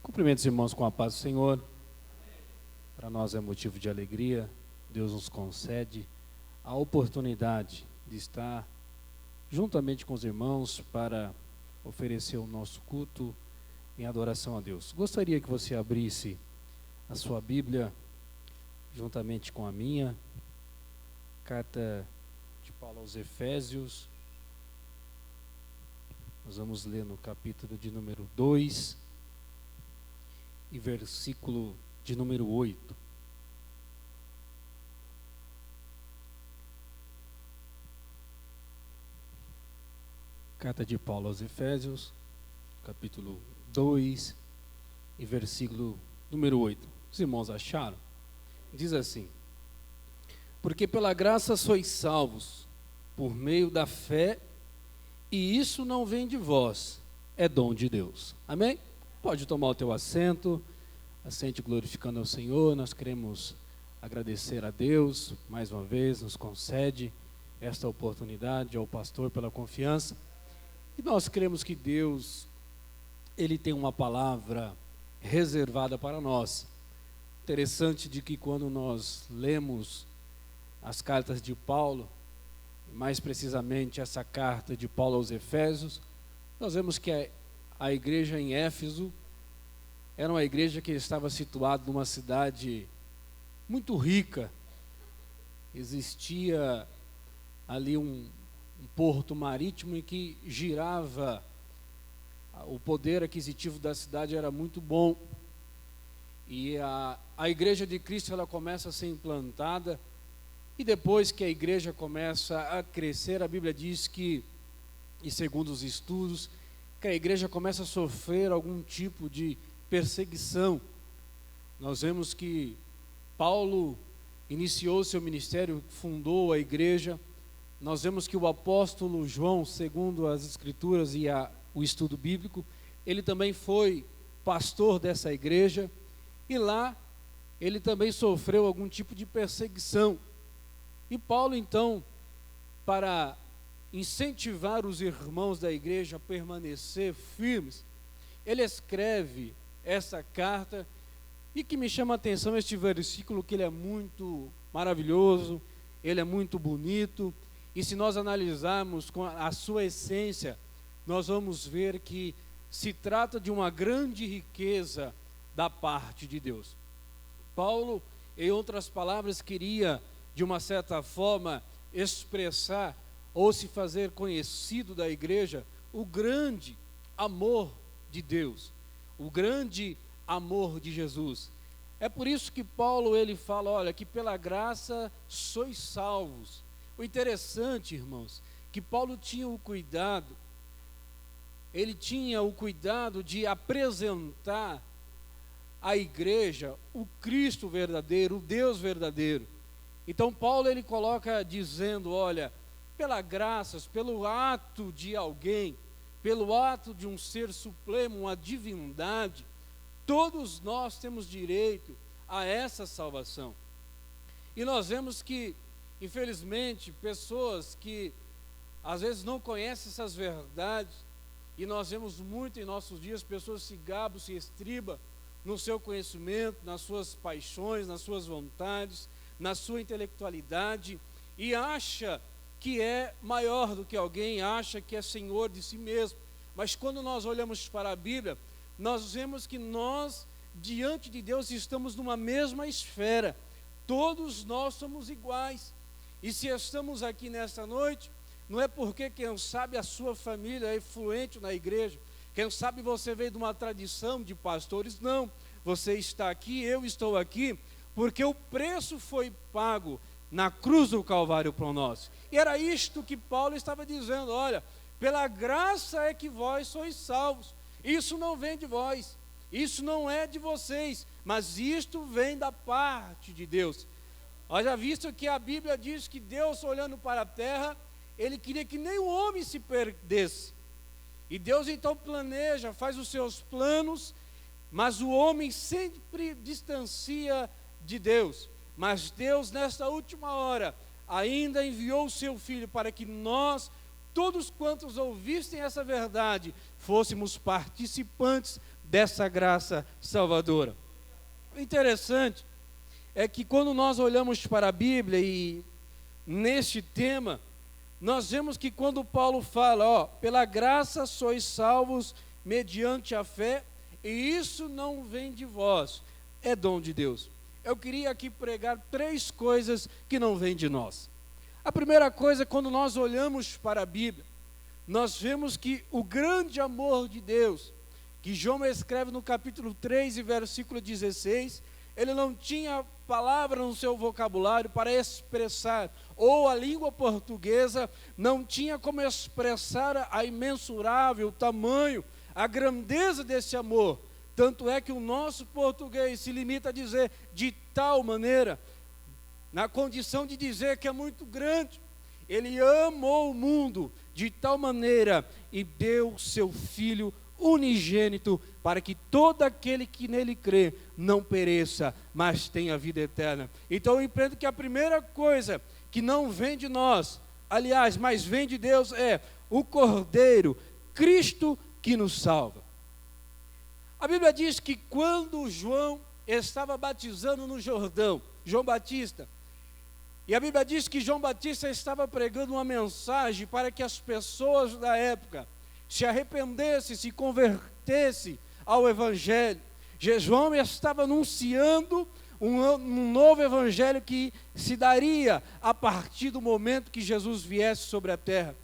Cumprimento os irmãos com a paz do Senhor. Para nós é motivo de alegria. Deus nos concede a oportunidade de estar juntamente com os irmãos para oferecer o nosso culto em adoração a Deus. Gostaria que você abrisse a sua Bíblia juntamente com a minha, carta de Paulo aos Efésios. Nós vamos ler no capítulo de número 2 e versículo de número 8. Carta de Paulo aos Efésios, capítulo 2 e versículo número 8. Os irmãos acharam? Diz assim: porque pela graça sois salvos, por meio da fé, e isso não vem de vós, é dom de Deus. Amém? Pode tomar o teu assento, assente glorificando ao Senhor. Nós queremos agradecer a Deus, mais uma vez, nos concede esta oportunidade, ao pastor pela confiança. E nós cremos que Deus, Ele tem uma palavra reservada para nós. Interessante de que quando nós lemos as cartas de Paulo, mais precisamente essa carta de Paulo aos Efésios, nós vemos que a igreja em Éfeso era uma igreja que estava situada numa cidade muito rica. Existia ali um porto marítimo em que girava, o poder aquisitivo da cidade era muito bom. E a igreja de Cristo, ela começa a ser implantada, e depois que a igreja começa a crescer, a Bíblia diz que, e segundo os estudos, que a igreja começa a sofrer algum tipo de perseguição. Nós vemos que Paulo iniciou seu ministério, fundou a igreja. Nós vemos que o apóstolo João, segundo as escrituras e o estudo bíblico, ele também foi pastor dessa igreja, e lá ele também sofreu algum tipo de perseguição. E Paulo, então, para incentivar os irmãos da igreja a permanecer firmes, ele escreve essa carta, e que me chama a atenção este versículo, que ele é muito maravilhoso, ele é muito bonito, e se nós analisarmos com a sua essência, nós vamos ver que se trata de uma grande riqueza da parte de Deus. Paulo, em outras palavras, queria, de uma certa forma, expressar ou se fazer conhecido da igreja o grande amor de Deus, o grande amor de Jesus. É por isso que Paulo, ele fala, olha, que pela graça sois salvos. O interessante, irmãos, que Paulo tinha o cuidado, ele tinha o cuidado de apresentar à igreja o Cristo verdadeiro, o Deus verdadeiro. Então Paulo, ele coloca dizendo, olha, pela graça, pelo ato de alguém, pelo ato de um ser supremo, uma divindade, todos nós temos direito a essa salvação. E nós vemos que, infelizmente, pessoas que às vezes não conhecem essas verdades, e nós vemos muito em nossos dias pessoas se gabam, se estribam no seu conhecimento, nas suas paixões, nas suas vontades, na sua intelectualidade, e acha que é maior do que alguém, acha que é senhor de si mesmo. Mas quando nós olhamos para a Bíblia, nós vemos que nós, diante de Deus, estamos numa mesma esfera. Todos nós somos iguais. E se estamos aqui nesta noite, não é porque, quem sabe, a sua família é influente na igreja, quem sabe você veio de uma tradição de pastores, não. Você está aqui, eu estou aqui, porque o preço foi pago na cruz do Calvário para nós. E era isto que Paulo estava dizendo, olha, pela graça é que vós sois salvos. Isso não vem de vós, isso não é de vocês, mas isto vem da parte de Deus. Haja visto que a Bíblia diz que Deus, olhando para a terra, Ele queria que nem o homem se perdesse. E Deus então planeja, faz os seus planos, mas o homem sempre distancia de Deus. Mas Deus, nesta última hora, ainda enviou o seu Filho para que nós, todos quantos ouvissem essa verdade, fôssemos participantes dessa graça salvadora. O interessante é que quando nós olhamos para a Bíblia e neste tema, nós vemos que quando Paulo fala, ó, pela graça sois salvos mediante a fé, e isso não vem de vós, é dom de Deus. Eu queria aqui pregar 3 coisas que não vêm de nós. A primeira coisa, quando nós olhamos para a Bíblia, nós vemos que o grande amor de Deus, que João escreve no capítulo 3 e versículo 16, ele não tinha palavra no seu vocabulário para expressar, ou a língua portuguesa não tinha como expressar a imensurável tamanho, a grandeza desse amor. Tanto é que o nosso português se limita a dizer de tal maneira, na condição de dizer que é muito grande. Ele amou o mundo de tal maneira e deu seu Filho unigênito para que todo aquele que nele crê não pereça, mas tenha vida eterna. Então eu entendo que a primeira coisa que não vem de nós, aliás, mas vem de Deus, é o Cordeiro, Cristo que nos salva. A Bíblia diz que quando João estava batizando no Jordão, João Batista, e a Bíblia diz que João Batista estava pregando uma mensagem para que as pessoas da época se arrependessem, se convertessem ao Evangelho. João estava anunciando um novo Evangelho que se daria a partir do momento que Jesus viesse sobre a terra.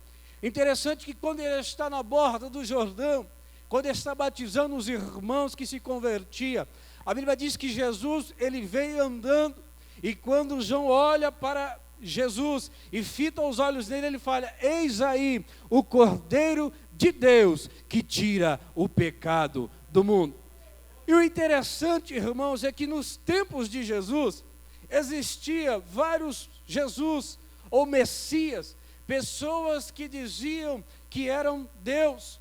Interessante que quando ele está na borda do Jordão, quando ele está batizando os irmãos que se convertiam, a Bíblia diz que Jesus, ele veio andando, e quando João olha para Jesus e fita os olhos nele, ele fala: eis aí o Cordeiro de Deus que tira o pecado do mundo. E o interessante, irmãos, é que nos tempos de Jesus, existia vários Jesus ou Messias, pessoas que diziam que eram Deus.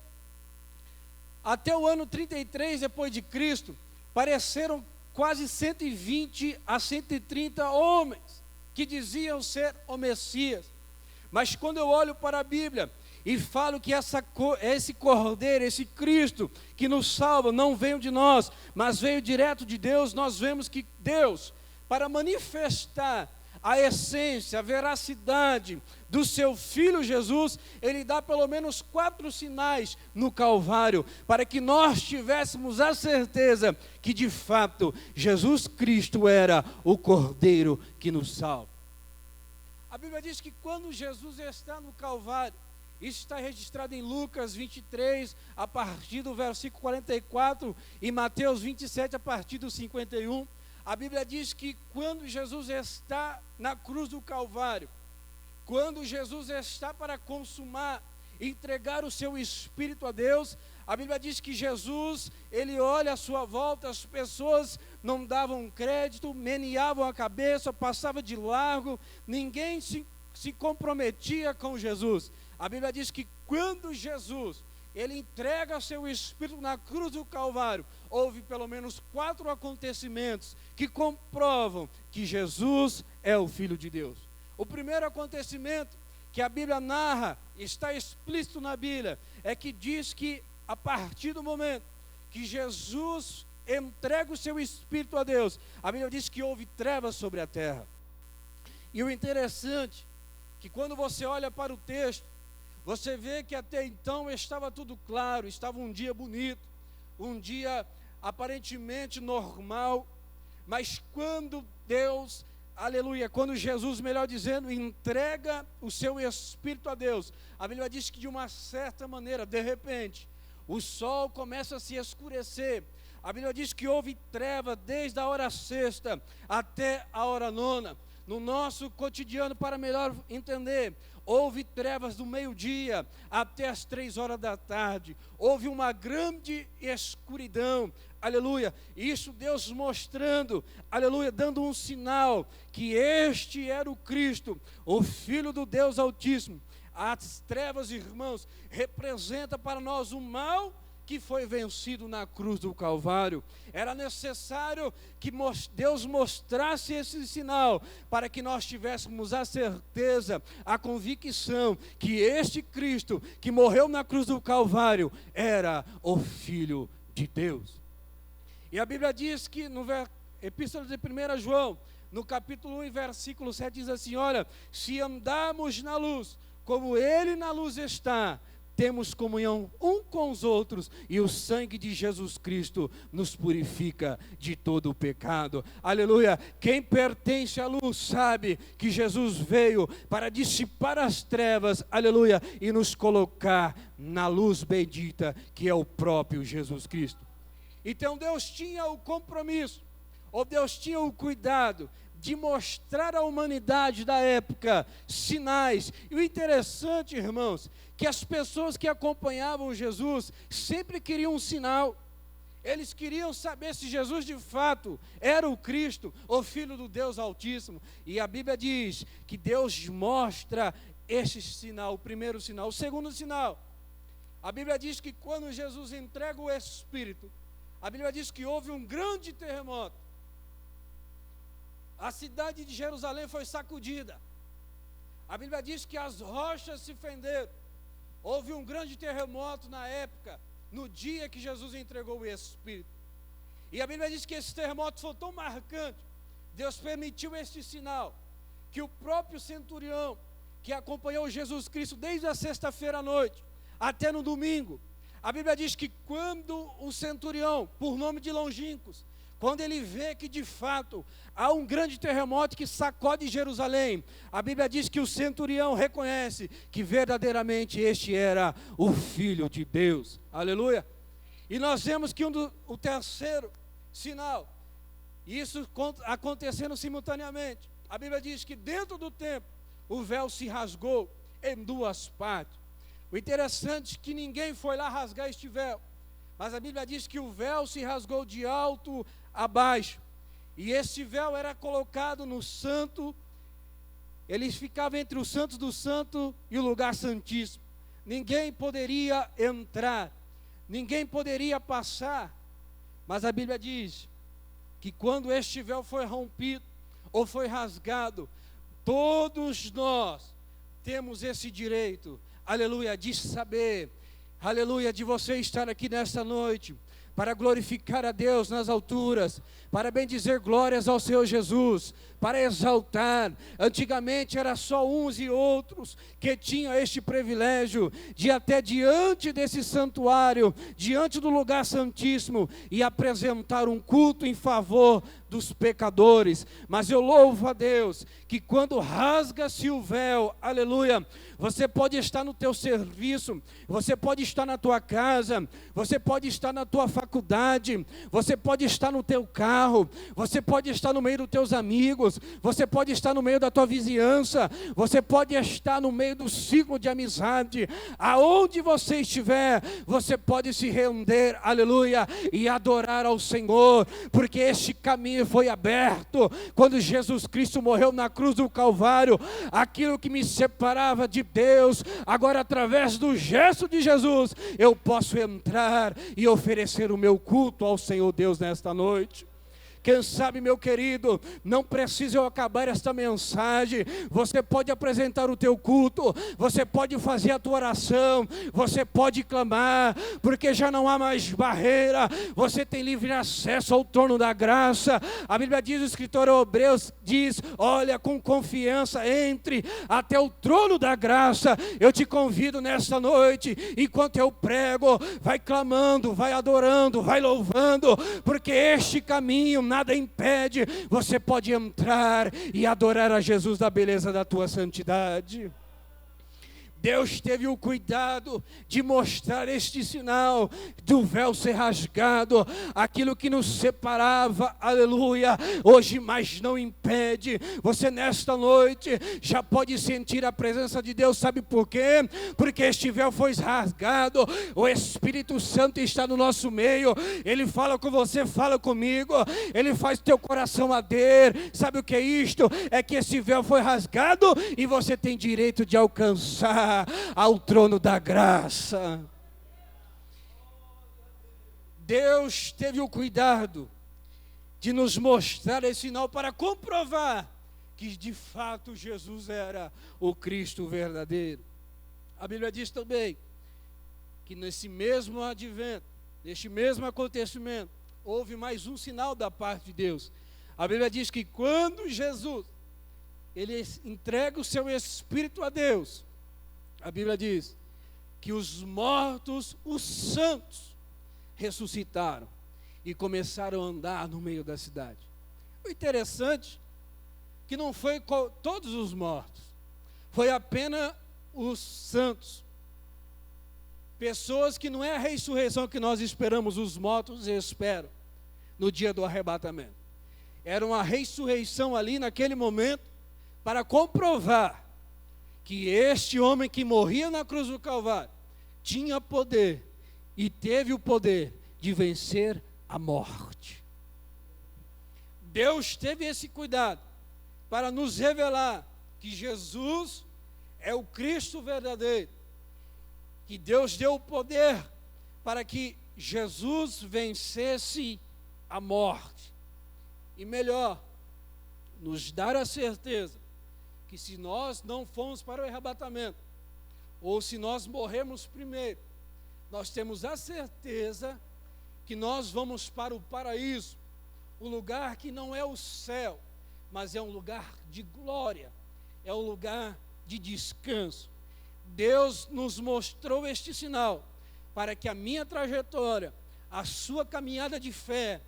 Até o ano 33 depois de Cristo, apareceram quase 120 a 130 homens que diziam ser o Messias. Mas quando eu olho para a Bíblia e falo que esse Cordeiro, esse Cristo que nos salva, não veio de nós, mas veio direto de Deus, nós vemos que Deus, para manifestar a essência, a veracidade do seu Filho Jesus, ele dá pelo menos 4 sinais no Calvário, para que nós tivéssemos a certeza que de fato Jesus Cristo era o Cordeiro que nos salva. A Bíblia diz que quando Jesus está no Calvário, isso está registrado em Lucas 23, a partir do versículo 44, e Mateus 27, a partir do 51, a Bíblia diz que quando Jesus está na cruz do Calvário, quando Jesus está para consumar, entregar o seu Espírito a Deus, a Bíblia diz que Jesus, ele olha à sua volta, as pessoas não davam crédito, meneavam a cabeça, passava de largo, ninguém se comprometia com Jesus. A Bíblia diz que quando Jesus, ele entrega seu Espírito na cruz do Calvário, houve pelo menos 4 acontecimentos que comprovam que Jesus é o Filho de Deus. O primeiro acontecimento que a Bíblia narra, está explícito na Bíblia, é que diz que a partir do momento que Jesus entrega o seu Espírito a Deus, a Bíblia diz que houve trevas sobre a terra. E o interessante, que quando você olha para o texto, você vê que até então estava tudo claro, estava um dia bonito, um dia aparentemente normal, mas quando Deus, aleluia, quando Jesus, melhor dizendo, entrega o seu Espírito a Deus, a Bíblia diz que de uma certa maneira, de repente, o sol começa a se escurecer. A Bíblia diz que houve treva desde a hora 6ª até a hora 9ª. No nosso cotidiano, para melhor entender, houve trevas do meio-dia até as 3 horas da tarde. Houve uma grande escuridão, aleluia. Isso Deus mostrando, aleluia, dando um sinal que este era o Cristo, o Filho do Deus Altíssimo. As trevas, irmãos, representa para nós o mal que foi vencido na cruz do Calvário. Era necessário que Deus mostrasse esse sinal para que nós tivéssemos a certeza, a convicção que este Cristo que morreu na cruz do Calvário era o Filho de Deus. E a Bíblia diz que no Epístola de 1 João, no capítulo 1, versículo 7, diz assim: olha, se andarmos na luz, como Ele na luz está, temos comunhão um com os outros, e o sangue de Jesus Cristo nos purifica de todo o pecado. Aleluia! Quem pertence à luz sabe que Jesus veio para dissipar as trevas, aleluia, e nos colocar na luz bendita, que é o próprio Jesus Cristo. Então Deus tinha o compromisso, ou Deus tinha o cuidado de mostrar à humanidade da época sinais. E o interessante, irmãos, que as pessoas que acompanhavam Jesus sempre queriam um sinal. Eles queriam saber se Jesus de fato era o Cristo, o Filho do Deus Altíssimo. E a Bíblia diz que Deus mostra este sinal, o primeiro sinal. O segundo sinal, a Bíblia diz que quando Jesus entrega o Espírito, a Bíblia diz que houve um grande terremoto. A cidade de Jerusalém foi sacudida. A Bíblia diz que as rochas se fenderam. Houve um grande terremoto na época, no dia que Jesus entregou o Espírito. E a Bíblia diz que esse terremoto foi tão marcante, Deus permitiu este sinal, que o próprio centurião, que acompanhou Jesus Cristo desde a sexta-feira à noite, até no domingo, a Bíblia diz que quando o centurião, por nome de Longínquos, quando ele vê que de fato há um grande terremoto que sacode Jerusalém, a Bíblia diz que o centurião reconhece que verdadeiramente este era o Filho de Deus. Aleluia! E nós vemos que o terceiro sinal, isso acontecendo simultaneamente, a Bíblia diz que dentro do templo o véu se rasgou em duas partes. O interessante é que ninguém foi lá rasgar este véu, mas a Bíblia diz que o véu se rasgou de alto a baixo, e este véu era colocado no santo, ele ficava entre o santo do santo e o lugar santíssimo. Ninguém poderia entrar, ninguém poderia passar, mas a Bíblia diz que quando este véu foi rompido ou foi rasgado, todos nós temos esse direito, aleluia, de saber, aleluia, de você estar aqui nesta noite, para glorificar a Deus nas alturas, para bendizer glórias ao Senhor Jesus, para exaltar. Antigamente era só uns e outros que tinham este privilégio de até diante desse santuário, diante do lugar santíssimo, e apresentar um culto em favor dos pecadores. Mas eu louvo a Deus que quando rasga-se o véu, aleluia, você pode estar no teu serviço, você pode estar na tua casa, você pode estar na tua faculdade, você pode estar no teu carro, você pode estar no meio dos teus amigos, você pode estar no meio da tua vizinhança, você pode estar no meio do ciclo de amizade, aonde você estiver, você pode se render, aleluia, e adorar ao Senhor, porque este caminho foi aberto, quando Jesus Cristo morreu na cruz do Calvário, aquilo que me separava de Deus, agora através do gesto de Jesus, eu posso entrar e oferecer o meu culto ao Senhor Deus nesta noite. Quem sabe, meu querido, não precisa eu acabar esta mensagem, você pode apresentar o teu culto, você pode fazer a tua oração, você pode clamar, porque já não há mais barreira, você tem livre acesso ao trono da graça. A Bíblia diz, o escritor aos Hebreus diz, olha, com confiança entre até o trono da graça. Eu te convido nesta noite, enquanto eu prego, vai clamando, vai adorando, vai louvando, porque este caminho nada impede, você pode entrar e adorar a Jesus da beleza da tua santidade. Deus teve o cuidado de mostrar este sinal do véu ser rasgado, aquilo que nos separava, aleluia, hoje mais não impede. Você nesta noite já pode sentir a presença de Deus, sabe por quê? Porque este véu foi rasgado, o Espírito Santo está no nosso meio, Ele fala com você, fala comigo, Ele faz teu coração arder. Sabe o que é isto? É que esse véu foi rasgado e você tem direito de alcançar ao trono da graça. Deus teve o cuidado de nos mostrar esse sinal para comprovar que de fato Jesus era o Cristo verdadeiro. A Bíblia diz também que nesse mesmo advento, neste mesmo acontecimento, houve mais um sinal da parte de Deus. A Bíblia diz que quando Jesus ele entrega o seu Espírito a Deus, a Bíblia diz que os mortos, os santos, ressuscitaram e começaram a andar no meio da cidade. O interessante é que não foi todos os mortos, foi apenas os santos. Pessoas que não é a ressurreição que nós esperamos, os mortos esperam no dia do arrebatamento. Era uma ressurreição ali naquele momento para comprovar que este homem que morria na cruz do Calvário tinha poder e teve o poder de vencer a morte. Deus teve esse cuidado para nos revelar que Jesus é o Cristo verdadeiro, que Deus deu o poder para que Jesus vencesse a morte. E melhor, nos dar a certeza que se nós não formos para o arrebatamento, ou se nós morrermos primeiro, nós temos a certeza que nós vamos para o paraíso, o lugar que não é o céu, mas é um lugar de glória, é um lugar de descanso. Deus nos mostrou este sinal para que a minha trajetória, a sua caminhada de fé,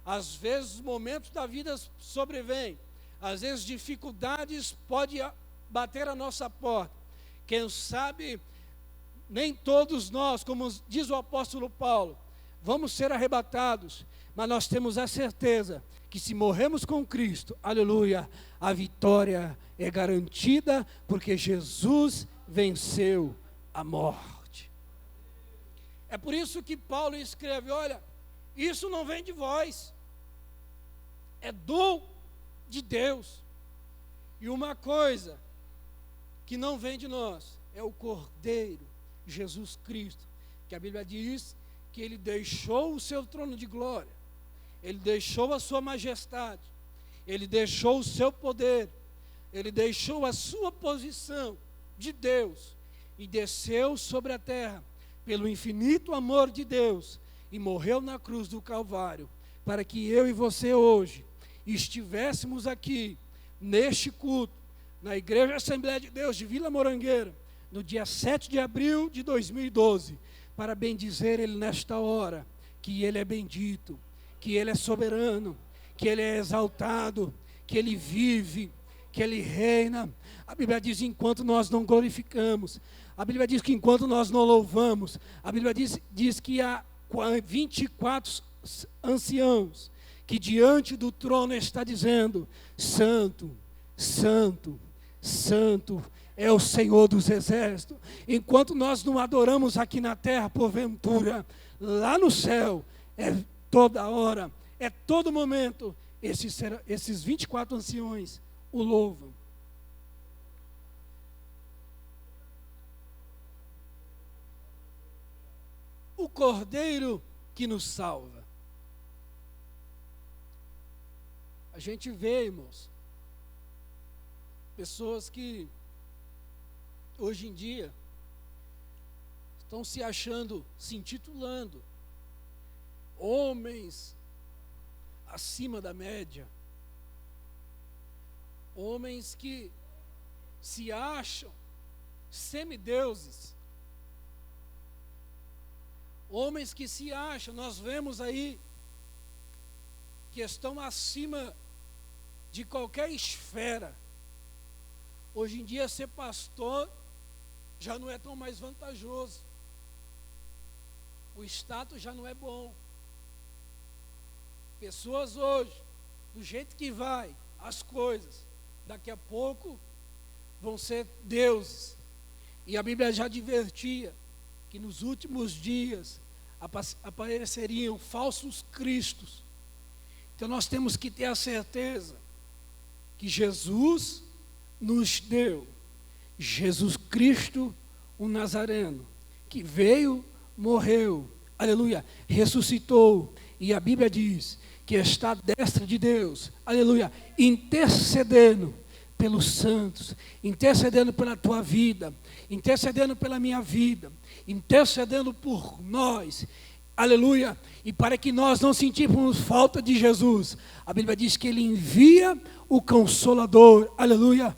às vezes momentos da vida sobrevêm, às vezes dificuldades podem bater a nossa porta. Quem sabe, nem todos nós, como diz o apóstolo Paulo, vamos ser arrebatados, mas nós temos a certeza que se morremos com Cristo, aleluia, a vitória é garantida, porque Jesus venceu a morte. É por isso que Paulo escreve, olha, isso não vem de vós, é dom de Deus. E uma coisa que não vem de nós, é o Cordeiro, Jesus Cristo, que a Bíblia diz que ele deixou o seu trono de glória, ele deixou a sua majestade, ele deixou o seu poder, ele deixou a sua posição de Deus e desceu sobre a terra pelo infinito amor de Deus e morreu na cruz do Calvário, para que eu e você hoje estivéssemos aqui neste culto, na Igreja Assembleia de Deus de Vila Morangueira, no dia 7 de abril de 2012, para bendizer Ele nesta hora, que Ele é bendito, que Ele é soberano, que Ele é exaltado, que Ele vive, que Ele reina. A Bíblia diz, enquanto nós não glorificamos, a Bíblia diz que enquanto nós não louvamos, a Bíblia diz que há 24 anciãos, que diante do trono está dizendo, santo, santo, santo, é o Senhor dos exércitos. Enquanto nós não adoramos aqui na terra, porventura, lá no céu, é toda hora, é todo momento, esses 24 anciões o louvam. O Cordeiro que nos salva. A gente vê, irmãos, pessoas que hoje em dia estão se achando, se intitulando homens acima da média, homens que se acham semideuses, homens que se acham, nós vemos aí, que estão acima de qualquer esfera. Hoje em dia ser pastor já não é tão mais vantajoso, o status já não é bom. Pessoas hoje, do jeito que vai as coisas, daqui a pouco vão ser deuses. E a Bíblia já advertia que nos últimos dias apareceriam falsos cristos. Então nós temos que ter a certeza que Jesus nos deu, Jesus Cristo, o Nazareno, que veio, morreu, aleluia, ressuscitou, e a Bíblia diz que está à destra de Deus, aleluia, intercedendo pelos santos, intercedendo pela tua vida, intercedendo pela minha vida, intercedendo por nós, aleluia, e para que nós não sentimos falta de Jesus, a Bíblia diz que Ele envia o Consolador, aleluia,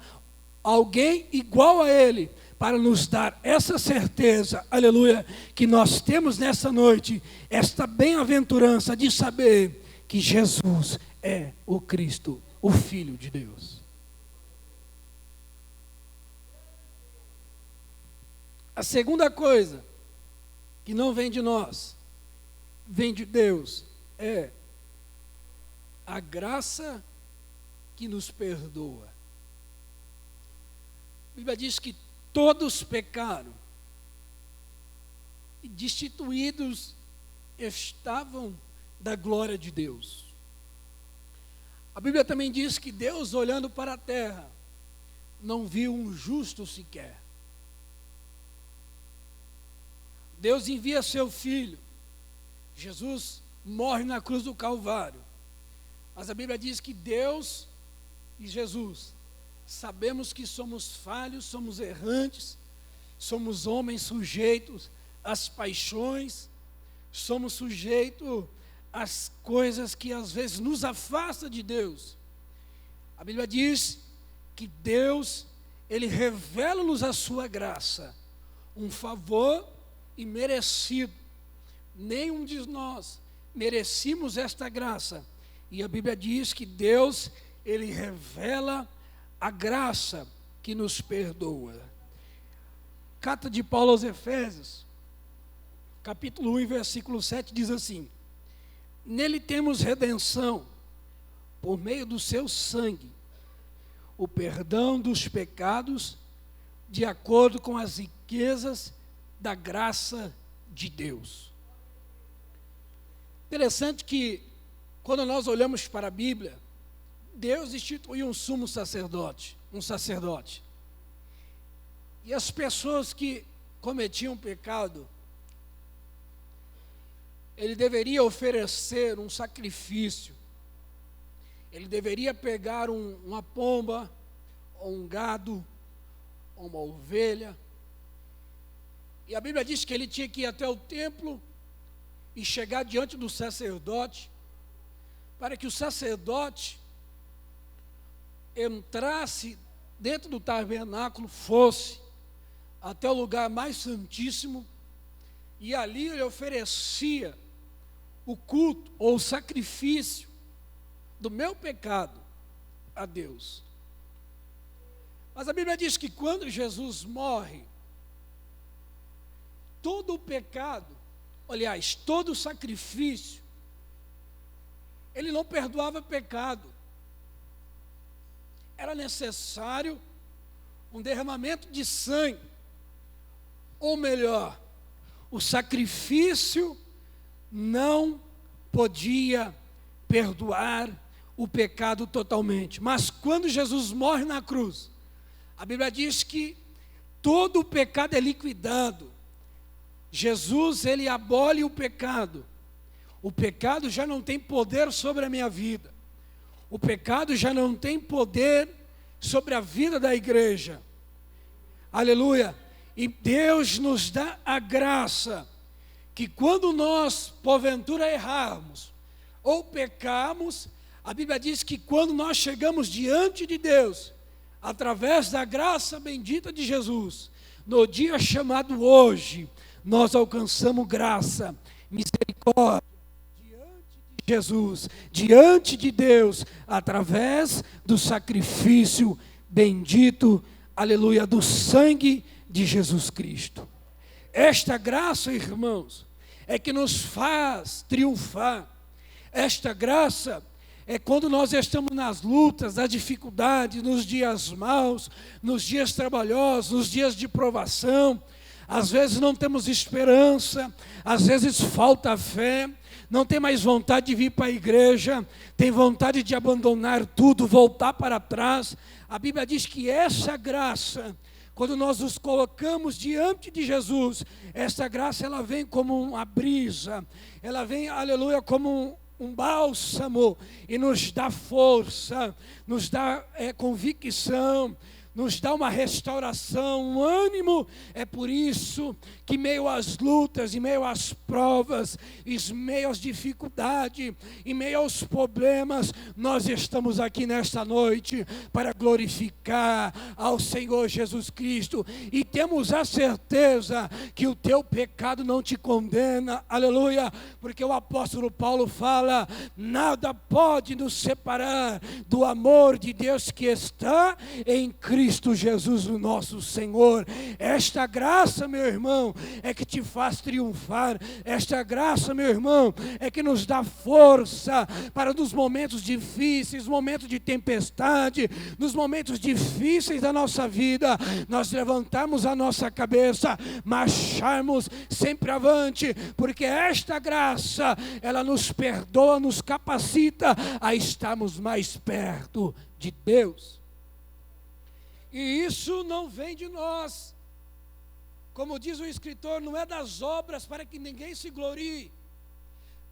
alguém igual a Ele, para nos dar essa certeza, aleluia, que nós temos nessa noite, esta bem-aventurança de saber que Jesus é o Cristo, o Filho de Deus. A segunda coisa, que não vem de nós, vem de Deus, é a graça que nos perdoa. A Bíblia diz que todos pecaram e destituídos estavam da glória de Deus. A Bíblia também diz que Deus, olhando para a terra, não viu um justo sequer. Deus envia seu Filho. Jesus morre na cruz do Calvário. Mas a Bíblia diz que Deus e Jesus, sabemos que somos falhos, somos errantes, somos homens sujeitos às paixões, somos sujeitos às coisas que às vezes nos afastam de Deus. A Bíblia diz que Deus, Ele revela-nos a sua graça, um favor imerecido. Nenhum de nós merecíamos esta graça. E a Bíblia diz que Deus, Ele revela a graça que nos perdoa. Carta de Paulo aos Efésios, capítulo 1, versículo 7, diz assim: nele temos redenção, por meio do seu sangue, o perdão dos pecados, de acordo com as riquezas da graça de Deus. Interessante que, quando nós olhamos para a Bíblia, Deus instituiu um sumo sacerdote, um sacerdote. E as pessoas que cometiam pecado, ele deveria oferecer um sacrifício. Ele deveria pegar uma pomba, ou um gado, ou uma ovelha. E a Bíblia diz que ele tinha que ir até o templo e chegar diante do sacerdote, para que o sacerdote entrasse dentro do tabernáculo, fosse até o lugar mais santíssimo, e ali ele oferecia o culto ou o sacrifício do meu pecado a Deus. Mas a Bíblia diz que quando Jesus morre, todo o pecado, aliás, todo o sacrifício, ele não perdoava pecado. Era necessário um derramamento de sangue, ou melhor, o sacrifício não podia perdoar o pecado totalmente. Mas quando Jesus morre na cruz, a Bíblia diz que todo o pecado é liquidado. Jesus, ele abole o pecado. O pecado já não tem poder sobre a minha vida. O pecado já não tem poder sobre a vida da igreja. Aleluia. E Deus nos dá a graça que quando nós, porventura, errarmos ou pecarmos, a Bíblia diz que quando nós chegamos diante de Deus, através da graça bendita de Jesus, no dia chamado hoje, nós alcançamos graça, misericórdia, diante de Jesus, diante de Deus, através do sacrifício bendito, aleluia, do sangue de Jesus Cristo. Esta graça, irmãos, é que nos faz triunfar. Esta graça é quando nós estamos nas lutas, nas dificuldades, nos dias maus, nos dias trabalhosos, nos dias de provação. Às vezes não temos esperança, às vezes falta fé, não tem mais vontade de vir para a igreja, tem vontade de abandonar tudo, voltar para trás. A Bíblia diz que essa graça, quando nós nos colocamos diante de Jesus, essa graça ela vem como uma brisa, ela vem, aleluia, como um bálsamo e nos dá força, nos dá convicção, nos dá uma restauração, um ânimo. É por isso que meio às lutas, em meio às provas, em meio às dificuldades, em meio aos problemas, nós estamos aqui nesta noite para glorificar ao Senhor Jesus Cristo e temos a certeza que o teu pecado não te condena, aleluia, porque o apóstolo Paulo fala: nada pode nos separar do amor de Deus que está em Cristo Cristo Jesus, o nosso Senhor. Esta graça, meu irmão, é que te faz triunfar. Esta graça, meu irmão, é que nos dá força para nos momentos difíceis, momentos de tempestade, nos momentos difíceis da nossa vida, nós levantarmos a nossa cabeça, marcharmos sempre avante, porque esta graça, ela nos perdoa, nos capacita a estarmos mais perto de Deus. E isso não vem de nós. Como diz o escritor, não é das obras para que ninguém se glorie,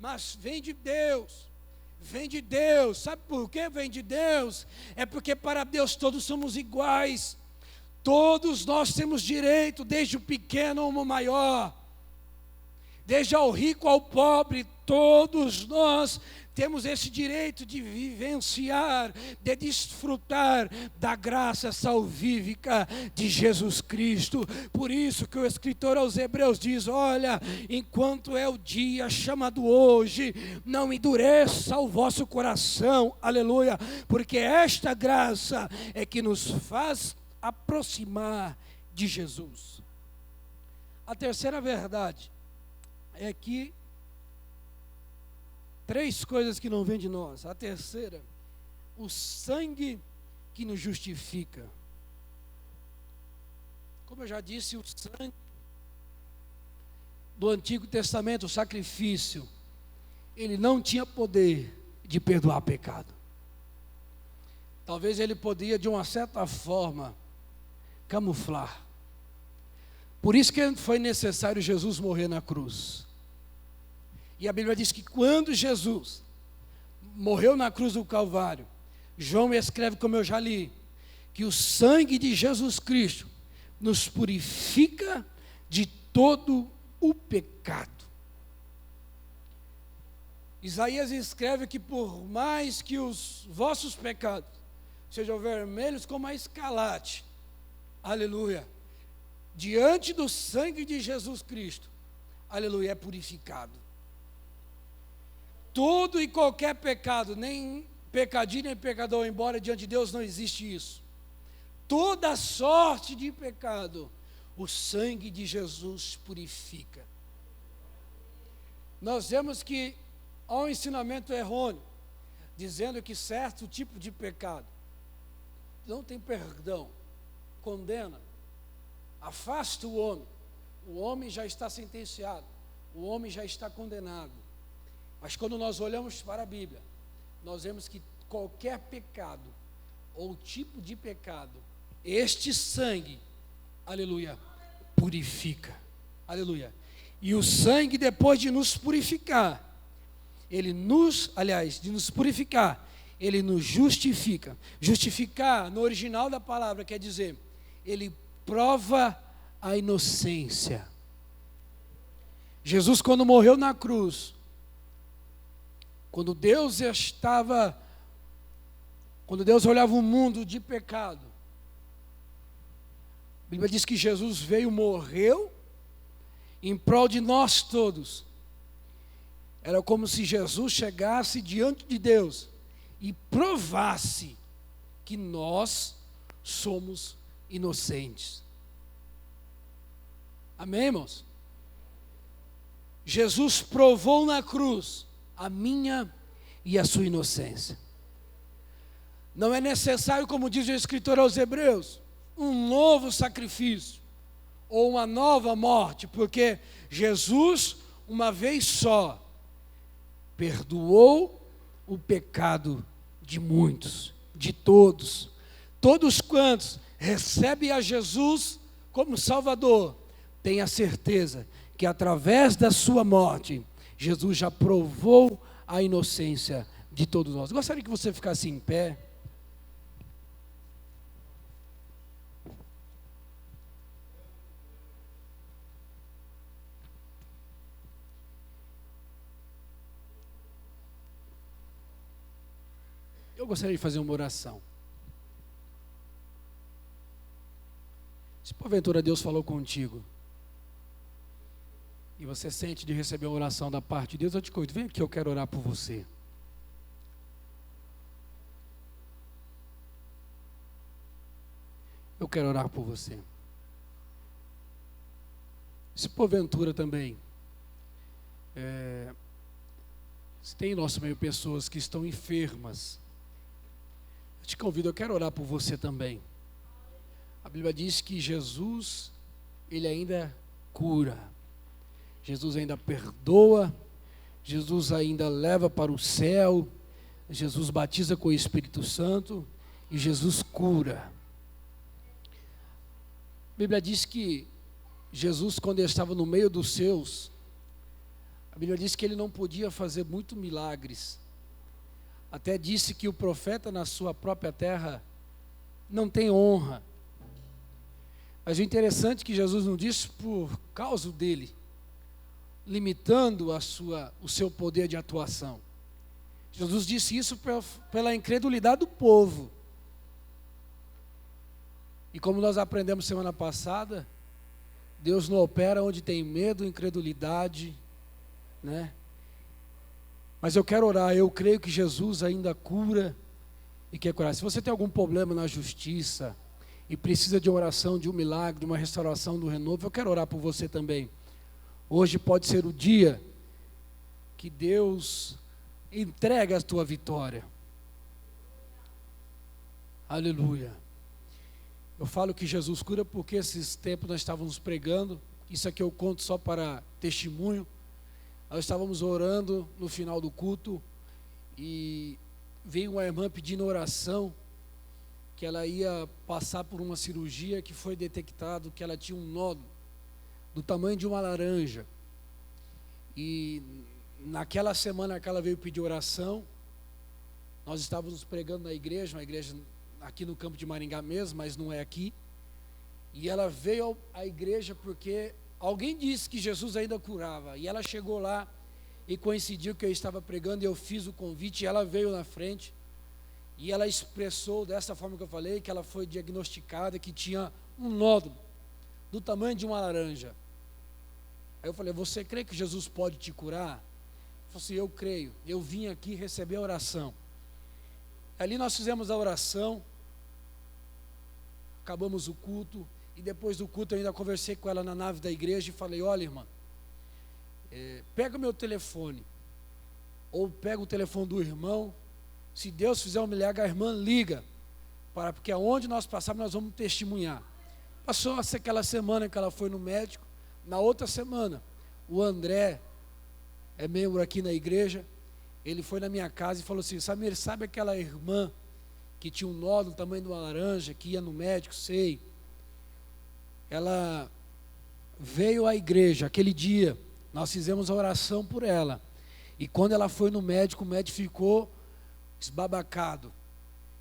mas vem de Deus. Vem de Deus. Sabe por que vem de Deus? É porque para Deus todos somos iguais. Todos nós temos direito, desde o pequeno ao maior, desde ao rico ao pobre, todos nós temos esse direito de vivenciar, de desfrutar da graça salvífica de Jesus Cristo. Por isso que o escritor aos Hebreus diz: olha, enquanto é o dia chamado hoje, não endureça o vosso coração, aleluia, porque esta graça é que nos faz aproximar de Jesus. A terceira verdade é que três coisas que não vêm de nós. A terceira, o sangue que nos justifica. Como eu já disse, o sangue do Antigo Testamento, o sacrifício, ele não tinha poder de perdoar pecado. Talvez ele podia, de uma certa forma, camuflar. Por isso que foi necessário Jesus morrer na cruz. E a Bíblia diz que quando Jesus morreu na cruz do Calvário, João escreve, como eu já li, que o sangue de Jesus Cristo nos purifica de todo o pecado. Isaías escreve que por mais que os vossos pecados sejam vermelhos como a escarlate, aleluia, diante do sangue de Jesus Cristo, aleluia, é purificado. Todo e qualquer pecado, nem pecadinho nem pecador, embora diante de Deus não existe isso. Toda sorte de pecado, o sangue de Jesus purifica. Nós vemos que há um ensinamento errôneo, dizendo que certo tipo de pecado não tem perdão, condena, afasta o homem já está sentenciado, o homem já está condenado. Mas quando nós olhamos para a Bíblia, nós vemos que qualquer pecado, ou tipo de pecado, este sangue, aleluia, purifica, aleluia. E o sangue, depois de nos purificar, de nos purificar, ele nos justifica. Justificar, no original da palavra, quer dizer, ele prova a inocência. Jesus, quando morreu na cruz, quando Deus olhava o mundo de pecado, a Bíblia diz que Jesus veio, morreu, em prol de nós todos. Era como se Jesus chegasse diante de Deus e provasse que nós somos inocentes. Amém, irmãos? Jesus provou na cruz a minha e a sua inocência. Não é necessário, como diz o escritor aos Hebreus, um novo sacrifício ou uma nova morte, porque Jesus, uma vez só, perdoou o pecado de muitos, de todos. Todos quantos recebem a Jesus como Salvador, tenha certeza que através da sua morte, Jesus já provou a inocência de todos nós. Gostaria que você ficasse em pé. Eu gostaria de fazer uma oração. Se porventura Deus falou contigo, e você sente de receber uma oração da parte de Deus, eu te convido, vem aqui, eu quero orar por você. eu quero orar por você. Se porventura também, se tem em nosso meio pessoas que estão enfermas, eu te convido, eu quero orar por você também. A Bíblia diz que Jesus, Ele ainda cura, Jesus ainda perdoa, Jesus ainda leva para o céu, Jesus batiza com o Espírito Santo e Jesus cura. A Bíblia diz que Jesus, quando ele estava no meio dos seus, a Bíblia diz que ele não podia fazer muitos milagres. Até disse que o profeta na sua própria terra não tem honra. Mas o interessante é que Jesus não disse por causa dele, limitando o seu poder de atuação. Jesus disse isso pela incredulidade do povo. E como nós aprendemos semana passada, Deus não opera onde tem medo, incredulidade, né? Mas eu quero orar, eu creio que Jesus ainda cura e quer curar. Se você tem algum problema na justiça e precisa de uma oração, de um milagre, de uma restauração, do renovo, eu quero orar por você também. Hoje pode ser o dia que Deus entrega a tua vitória. Aleluia. Eu falo que Jesus cura porque esses tempos nós estávamos pregando, isso aqui eu conto só para testemunho. Nós estávamos orando no final do culto e veio uma irmã pedindo oração, que ela ia passar por uma cirurgia que foi detectado que ela tinha um nódulo do tamanho de uma laranja. E naquela semana que ela veio pedir oração, nós estávamos pregando na igreja, uma igreja aqui no campo de Maringá mesmo, mas não é aqui. E ela veio à igreja porque alguém disse que Jesus ainda curava. E ela chegou lá e coincidiu que eu estava pregando e eu fiz o convite. E ela veio na frente e ela expressou dessa forma que eu falei, que ela foi diagnosticada, que tinha um nódulo do tamanho de uma laranja. Aí eu falei, você crê que Jesus pode te curar? Ela falou assim, eu creio, eu vim aqui receber a oração. Ali nós fizemos a oração, acabamos o culto, e depois do culto eu ainda conversei com ela na nave da igreja e falei, olha irmã, pega o meu telefone, ou pega o telefone do irmão, se Deus fizer um milagre, a irmã liga, porque aonde nós passarmos nós vamos testemunhar. Passou aquela semana que ela foi no médico, na outra semana, o André, é membro aqui na igreja, ele foi na minha casa e falou assim, Samir, sabe aquela irmã que tinha um nódulo do tamanho de uma laranja, que ia no médico, sei. Ela veio à igreja, aquele dia, nós fizemos a oração por ela. E quando ela foi no médico, o médico ficou esbabacado,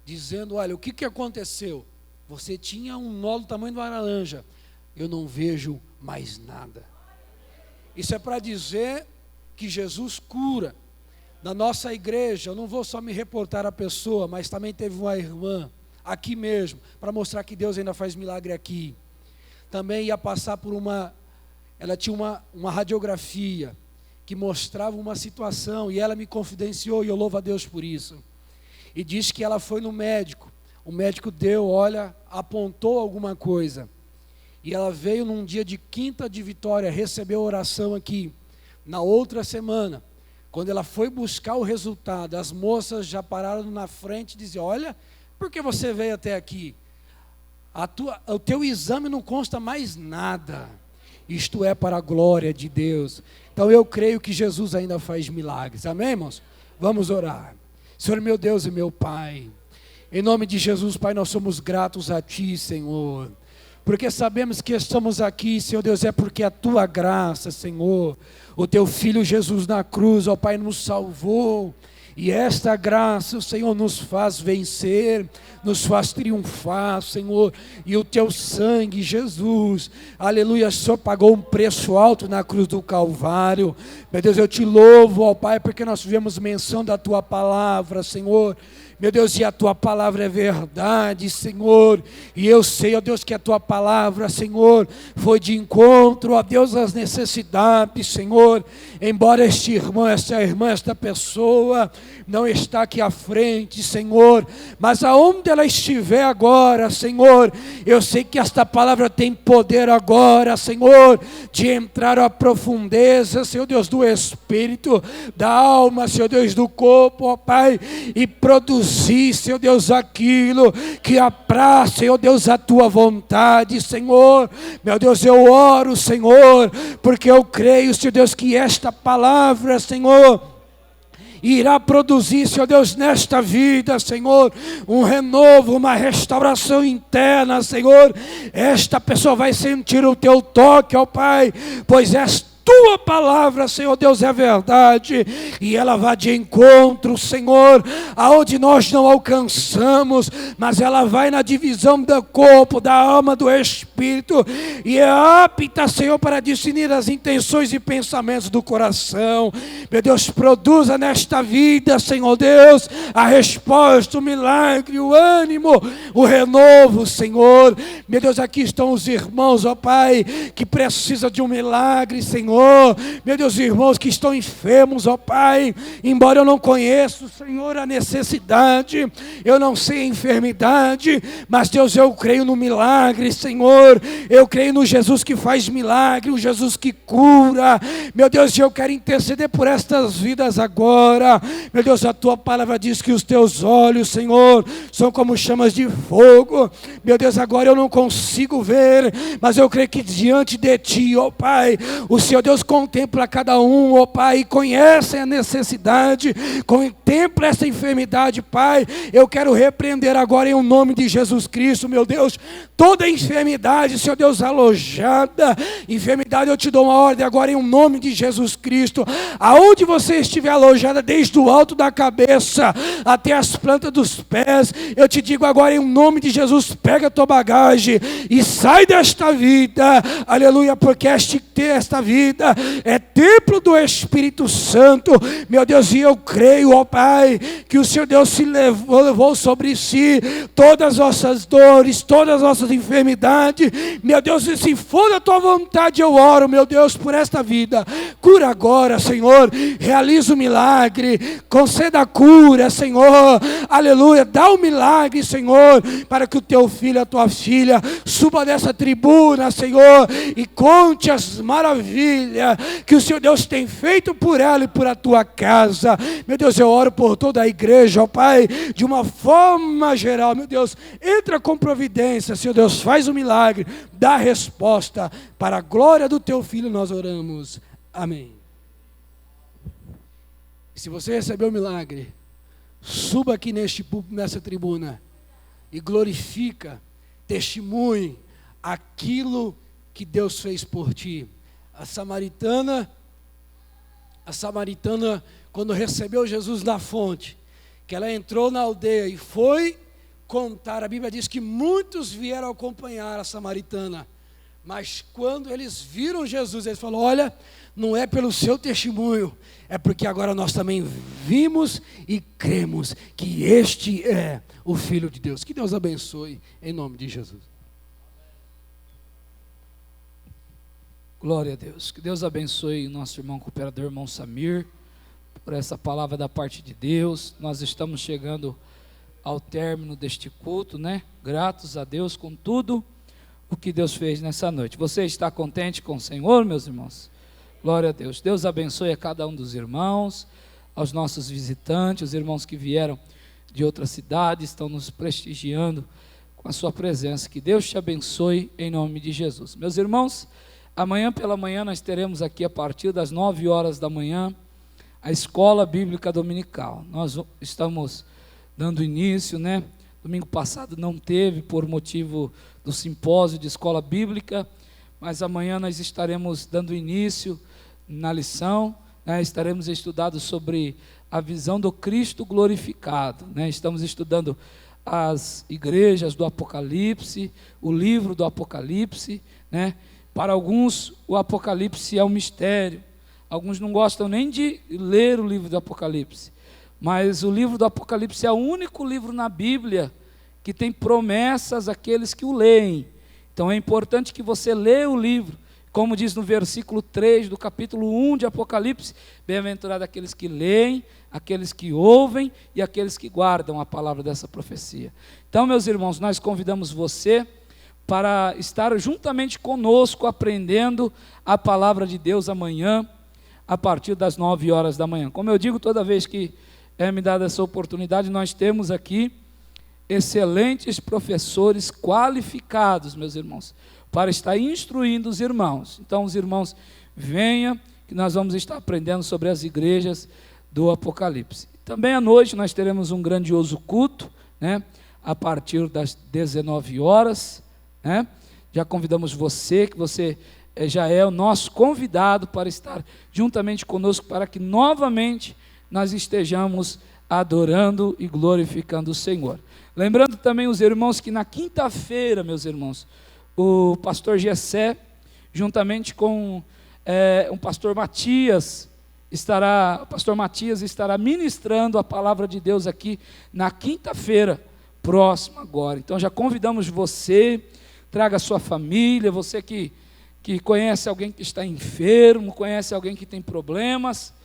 dizendo, olha, o que aconteceu? Você tinha um nódulo do tamanho de uma laranja, eu não vejo mais nada. Isso é para dizer que Jesus cura. Na nossa igreja, eu não vou só me reportar a pessoa, mas também teve uma irmã, aqui mesmo, para mostrar que Deus ainda faz milagre aqui. Também ia passar por ela tinha uma radiografia, que mostrava uma situação, e ela me confidenciou, e eu louvo a Deus por isso. E disse que ela foi no médico, o médico deu, apontou alguma coisa, e ela veio num dia de quinta de Vitória, recebeu oração aqui, na outra semana, quando ela foi buscar o resultado, as moças já pararam na frente e diziam, olha, por que você veio até aqui? O teu exame não consta mais nada, isto é para a glória de Deus. Então eu creio que Jesus ainda faz milagres, amém irmãos? Vamos orar. Senhor meu Deus e meu Pai, em nome de Jesus, Pai, nós somos gratos a Ti, Senhor, porque sabemos que estamos aqui, Senhor Deus, é porque a Tua graça, Senhor, o Teu Filho Jesus na cruz, ó Pai, nos salvou, e esta graça, o Senhor, nos faz vencer, nos faz triunfar, Senhor, e o Teu sangue, Jesus, aleluia, Senhor, pagou um preço alto na cruz do Calvário. Meu Deus, eu Te louvo, ó Pai, porque nós tivemos menção da Tua palavra, Senhor. Meu Deus, e a Tua palavra é verdade, Senhor, e eu sei, ó Deus, que a Tua palavra, Senhor, foi de encontro, ó Deus, às necessidades, Senhor, embora esta irmã, esta pessoa, não está aqui à frente, Senhor, mas aonde ela estiver agora, Senhor, eu sei que esta palavra tem poder agora, Senhor, de entrar à profundeza, Senhor Deus, do espírito, da alma, Senhor Deus, do corpo, ó Pai, e produzir, Senhor Deus, aquilo que apraz, Senhor Deus, a tua vontade, Senhor. Meu Deus, eu oro, Senhor, porque eu creio, Senhor Deus, que esta palavra, Senhor, irá produzir, Senhor Deus, nesta vida, Senhor, um renovo, uma restauração interna, Senhor. Esta pessoa vai sentir o teu toque, ó Pai, pois tua palavra, Senhor Deus, é verdade, e ela vai de encontro, Senhor, aonde nós não alcançamos, mas ela vai na divisão do corpo, da alma, do espírito, e é apta, Senhor, para discernir as intenções e pensamentos do coração. Meu Deus, produza nesta vida, Senhor Deus, a resposta, o milagre, o ânimo, o renovo, Senhor. Meu Deus, aqui estão os irmãos, ó Pai, que precisam de um milagre, Senhor. Meu Deus, irmãos que estão enfermos, ó Pai, embora eu não conheça, Senhor, a necessidade, eu não sei a enfermidade, mas Deus, eu creio no milagre, Senhor, eu creio no Jesus que faz milagre, o Jesus que cura. Meu Deus, eu quero interceder por estas vidas agora. Meu Deus, a tua palavra diz que os teus olhos, Senhor, são como chamas de fogo. Meu Deus, agora eu não consigo ver, mas eu creio que diante de ti, ó Pai, o Senhor Deus contempla cada um, ó Pai, conhece a necessidade, contempla essa enfermidade, Pai. Eu quero repreender agora em o nome de Jesus Cristo, meu Deus, toda enfermidade, Senhor Deus, alojada, enfermidade, eu te dou uma ordem agora em o nome de Jesus Cristo, aonde você estiver alojada, desde o alto da cabeça até as plantas dos pés, eu te digo agora em o nome de Jesus, pega a tua bagagem e sai desta vida, aleluia, porque esta vida é templo do Espírito Santo, meu Deus, e eu creio, ó Pai, que o Senhor Deus se levou sobre si todas as nossas dores, todas as nossas enfermidades, meu Deus, e se for da tua vontade, eu oro, meu Deus, por esta vida, cura agora, Senhor, realiza o milagre, conceda a cura, Senhor, aleluia, dá o milagre, Senhor, para que o teu filho, a tua filha, suba dessa tribuna, Senhor, e conte as maravilhas que o Senhor Deus tem feito por ela e por a tua casa. Meu Deus, eu oro por toda a igreja, ó Pai, de uma forma geral. Meu Deus, entra com providência, Senhor Deus, faz o milagre, dá a resposta, para a glória do teu filho nós oramos, amém. Se você recebeu o milagre, suba aqui nessa tribuna e glorifica, testemunhe aquilo que Deus fez por ti. A samaritana, quando recebeu Jesus na fonte, que ela entrou na aldeia e foi contar, a Bíblia diz que muitos vieram acompanhar a samaritana, mas quando eles viram Jesus, eles falaram, olha, não é pelo seu testemunho, é porque agora nós também vimos e cremos que este é o Filho de Deus. Que Deus abençoe, em nome de Jesus. Glória a Deus. Que Deus abençoe o nosso irmão cooperador, irmão Samir, por essa palavra da parte de Deus. Nós estamos chegando ao término deste culto, né? Gratos a Deus com tudo o que Deus fez nessa noite. Você está contente com o Senhor, meus irmãos? Glória a Deus. Deus abençoe a cada um dos irmãos, aos nossos visitantes, os irmãos que vieram de outras cidades, estão nos prestigiando com a sua presença. Que Deus te abençoe em nome de Jesus. Meus irmãos, amanhã pela manhã nós teremos aqui a partir das 9 horas da manhã a Escola Bíblica Dominical. Nós estamos dando início, né? Domingo passado não teve por motivo do simpósio de Escola Bíblica, mas amanhã nós estaremos dando início na lição, né? Estaremos estudando sobre a visão do Cristo glorificado, né? Estamos estudando as igrejas do Apocalipse, o livro do Apocalipse, né? Para alguns, o Apocalipse é um mistério. Alguns não gostam nem de ler o livro do Apocalipse. Mas o livro do Apocalipse é o único livro na Bíblia que tem promessas àqueles que o leem. Então é importante que você leia o livro, Como diz no versículo 3 do capítulo 1 de Apocalipse, bem-aventurado aqueles que leem, aqueles que ouvem e aqueles que guardam a palavra dessa profecia. Então, meus irmãos, nós convidamos você para estar juntamente conosco aprendendo a palavra de Deus amanhã, a partir das 9 horas da manhã. Como eu digo toda vez que é me dada essa oportunidade, nós temos aqui excelentes professores qualificados, meus irmãos, para estar instruindo os irmãos. Então, os irmãos, venham, que nós vamos estar aprendendo sobre as igrejas do Apocalipse. Também à noite nós teremos um grandioso culto, né, a partir das 19 horas, né? Já convidamos você, que você já é o nosso convidado para estar juntamente conosco, para que novamente nós estejamos adorando e glorificando o Senhor. Lembrando também os irmãos que na quinta-feira, meus irmãos, o pastor Gessé, juntamente com o pastor Matias, o pastor Matias estará ministrando a palavra de Deus aqui na quinta-feira próxima agora. Então já convidamos você, traga a sua família, você que conhece alguém que está enfermo, conhece alguém que tem problemas,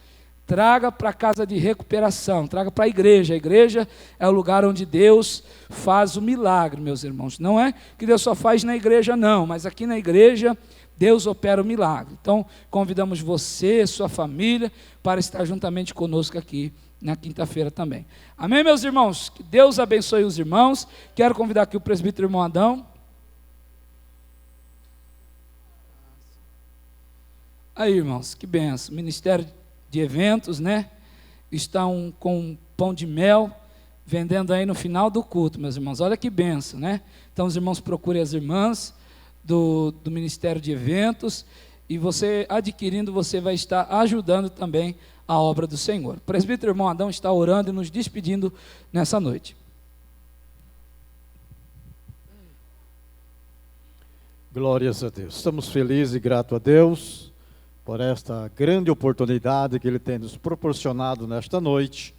traga para a casa de recuperação, traga para a igreja. A igreja é o lugar onde Deus faz o milagre, meus irmãos. Não é que Deus só faz na igreja, não, mas aqui na igreja Deus opera o milagre. Então, convidamos você, sua família, para estar juntamente conosco aqui na quinta-feira também. Amém, meus irmãos? Que Deus abençoe os irmãos. Quero convidar aqui o presbítero irmão Adão. Aí, irmãos, que benção. Ministério de Eventos, né? Estão com pão de mel, vendendo aí no final do culto, meus irmãos. Olha que benção, né? Então, os irmãos procurem as irmãs do Ministério de Eventos, e você, adquirindo, você vai estar ajudando também a obra do Senhor. O presbítero irmão Adão está orando e nos despedindo nessa noite. Glórias a Deus. Estamos felizes e gratos a Deus por esta grande oportunidade que Ele tem nos proporcionado nesta noite,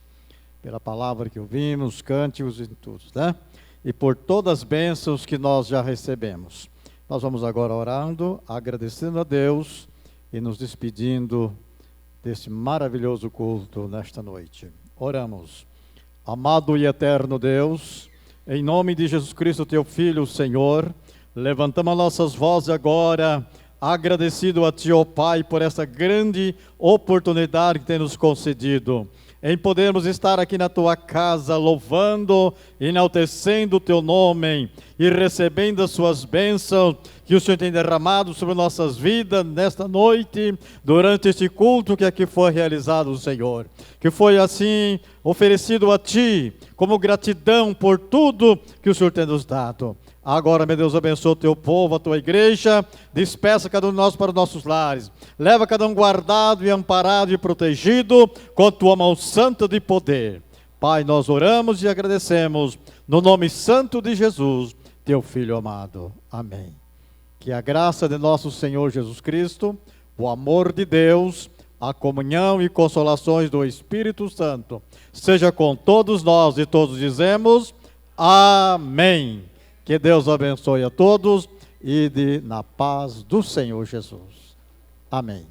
pela palavra que ouvimos, cânticos e tudo, né? E por todas as bênçãos que nós já recebemos. Nós vamos agora orando, agradecendo a Deus e nos despedindo desse maravilhoso culto nesta noite. Oramos. Amado e eterno Deus, em nome de Jesus Cristo, Teu Filho, o Senhor, levantamos nossas vozes agora, agradecido a Ti, ó Pai, por essa grande oportunidade que tem nos concedido, em podermos estar aqui na Tua casa, louvando, enaltecendo o Teu nome e recebendo as Suas bênçãos que o Senhor tem derramado sobre nossas vidas nesta noite, durante este culto que aqui foi realizado, Senhor, que foi assim oferecido a Ti, como gratidão por tudo que o Senhor tem nos dado. Agora, meu Deus, abençoa o Teu povo, a Tua igreja, despeça cada um de nós para os nossos lares, leva cada um guardado e amparado e protegido com a Tua mão santa de poder. Pai, nós oramos e agradecemos, no nome santo de Jesus, Teu Filho amado. Amém. Que a graça de nosso Senhor Jesus Cristo, o amor de Deus, a comunhão e consolações do Espírito Santo, seja com todos nós, e todos dizemos, amém. Que Deus abençoe a todos e na paz do Senhor Jesus. Amém.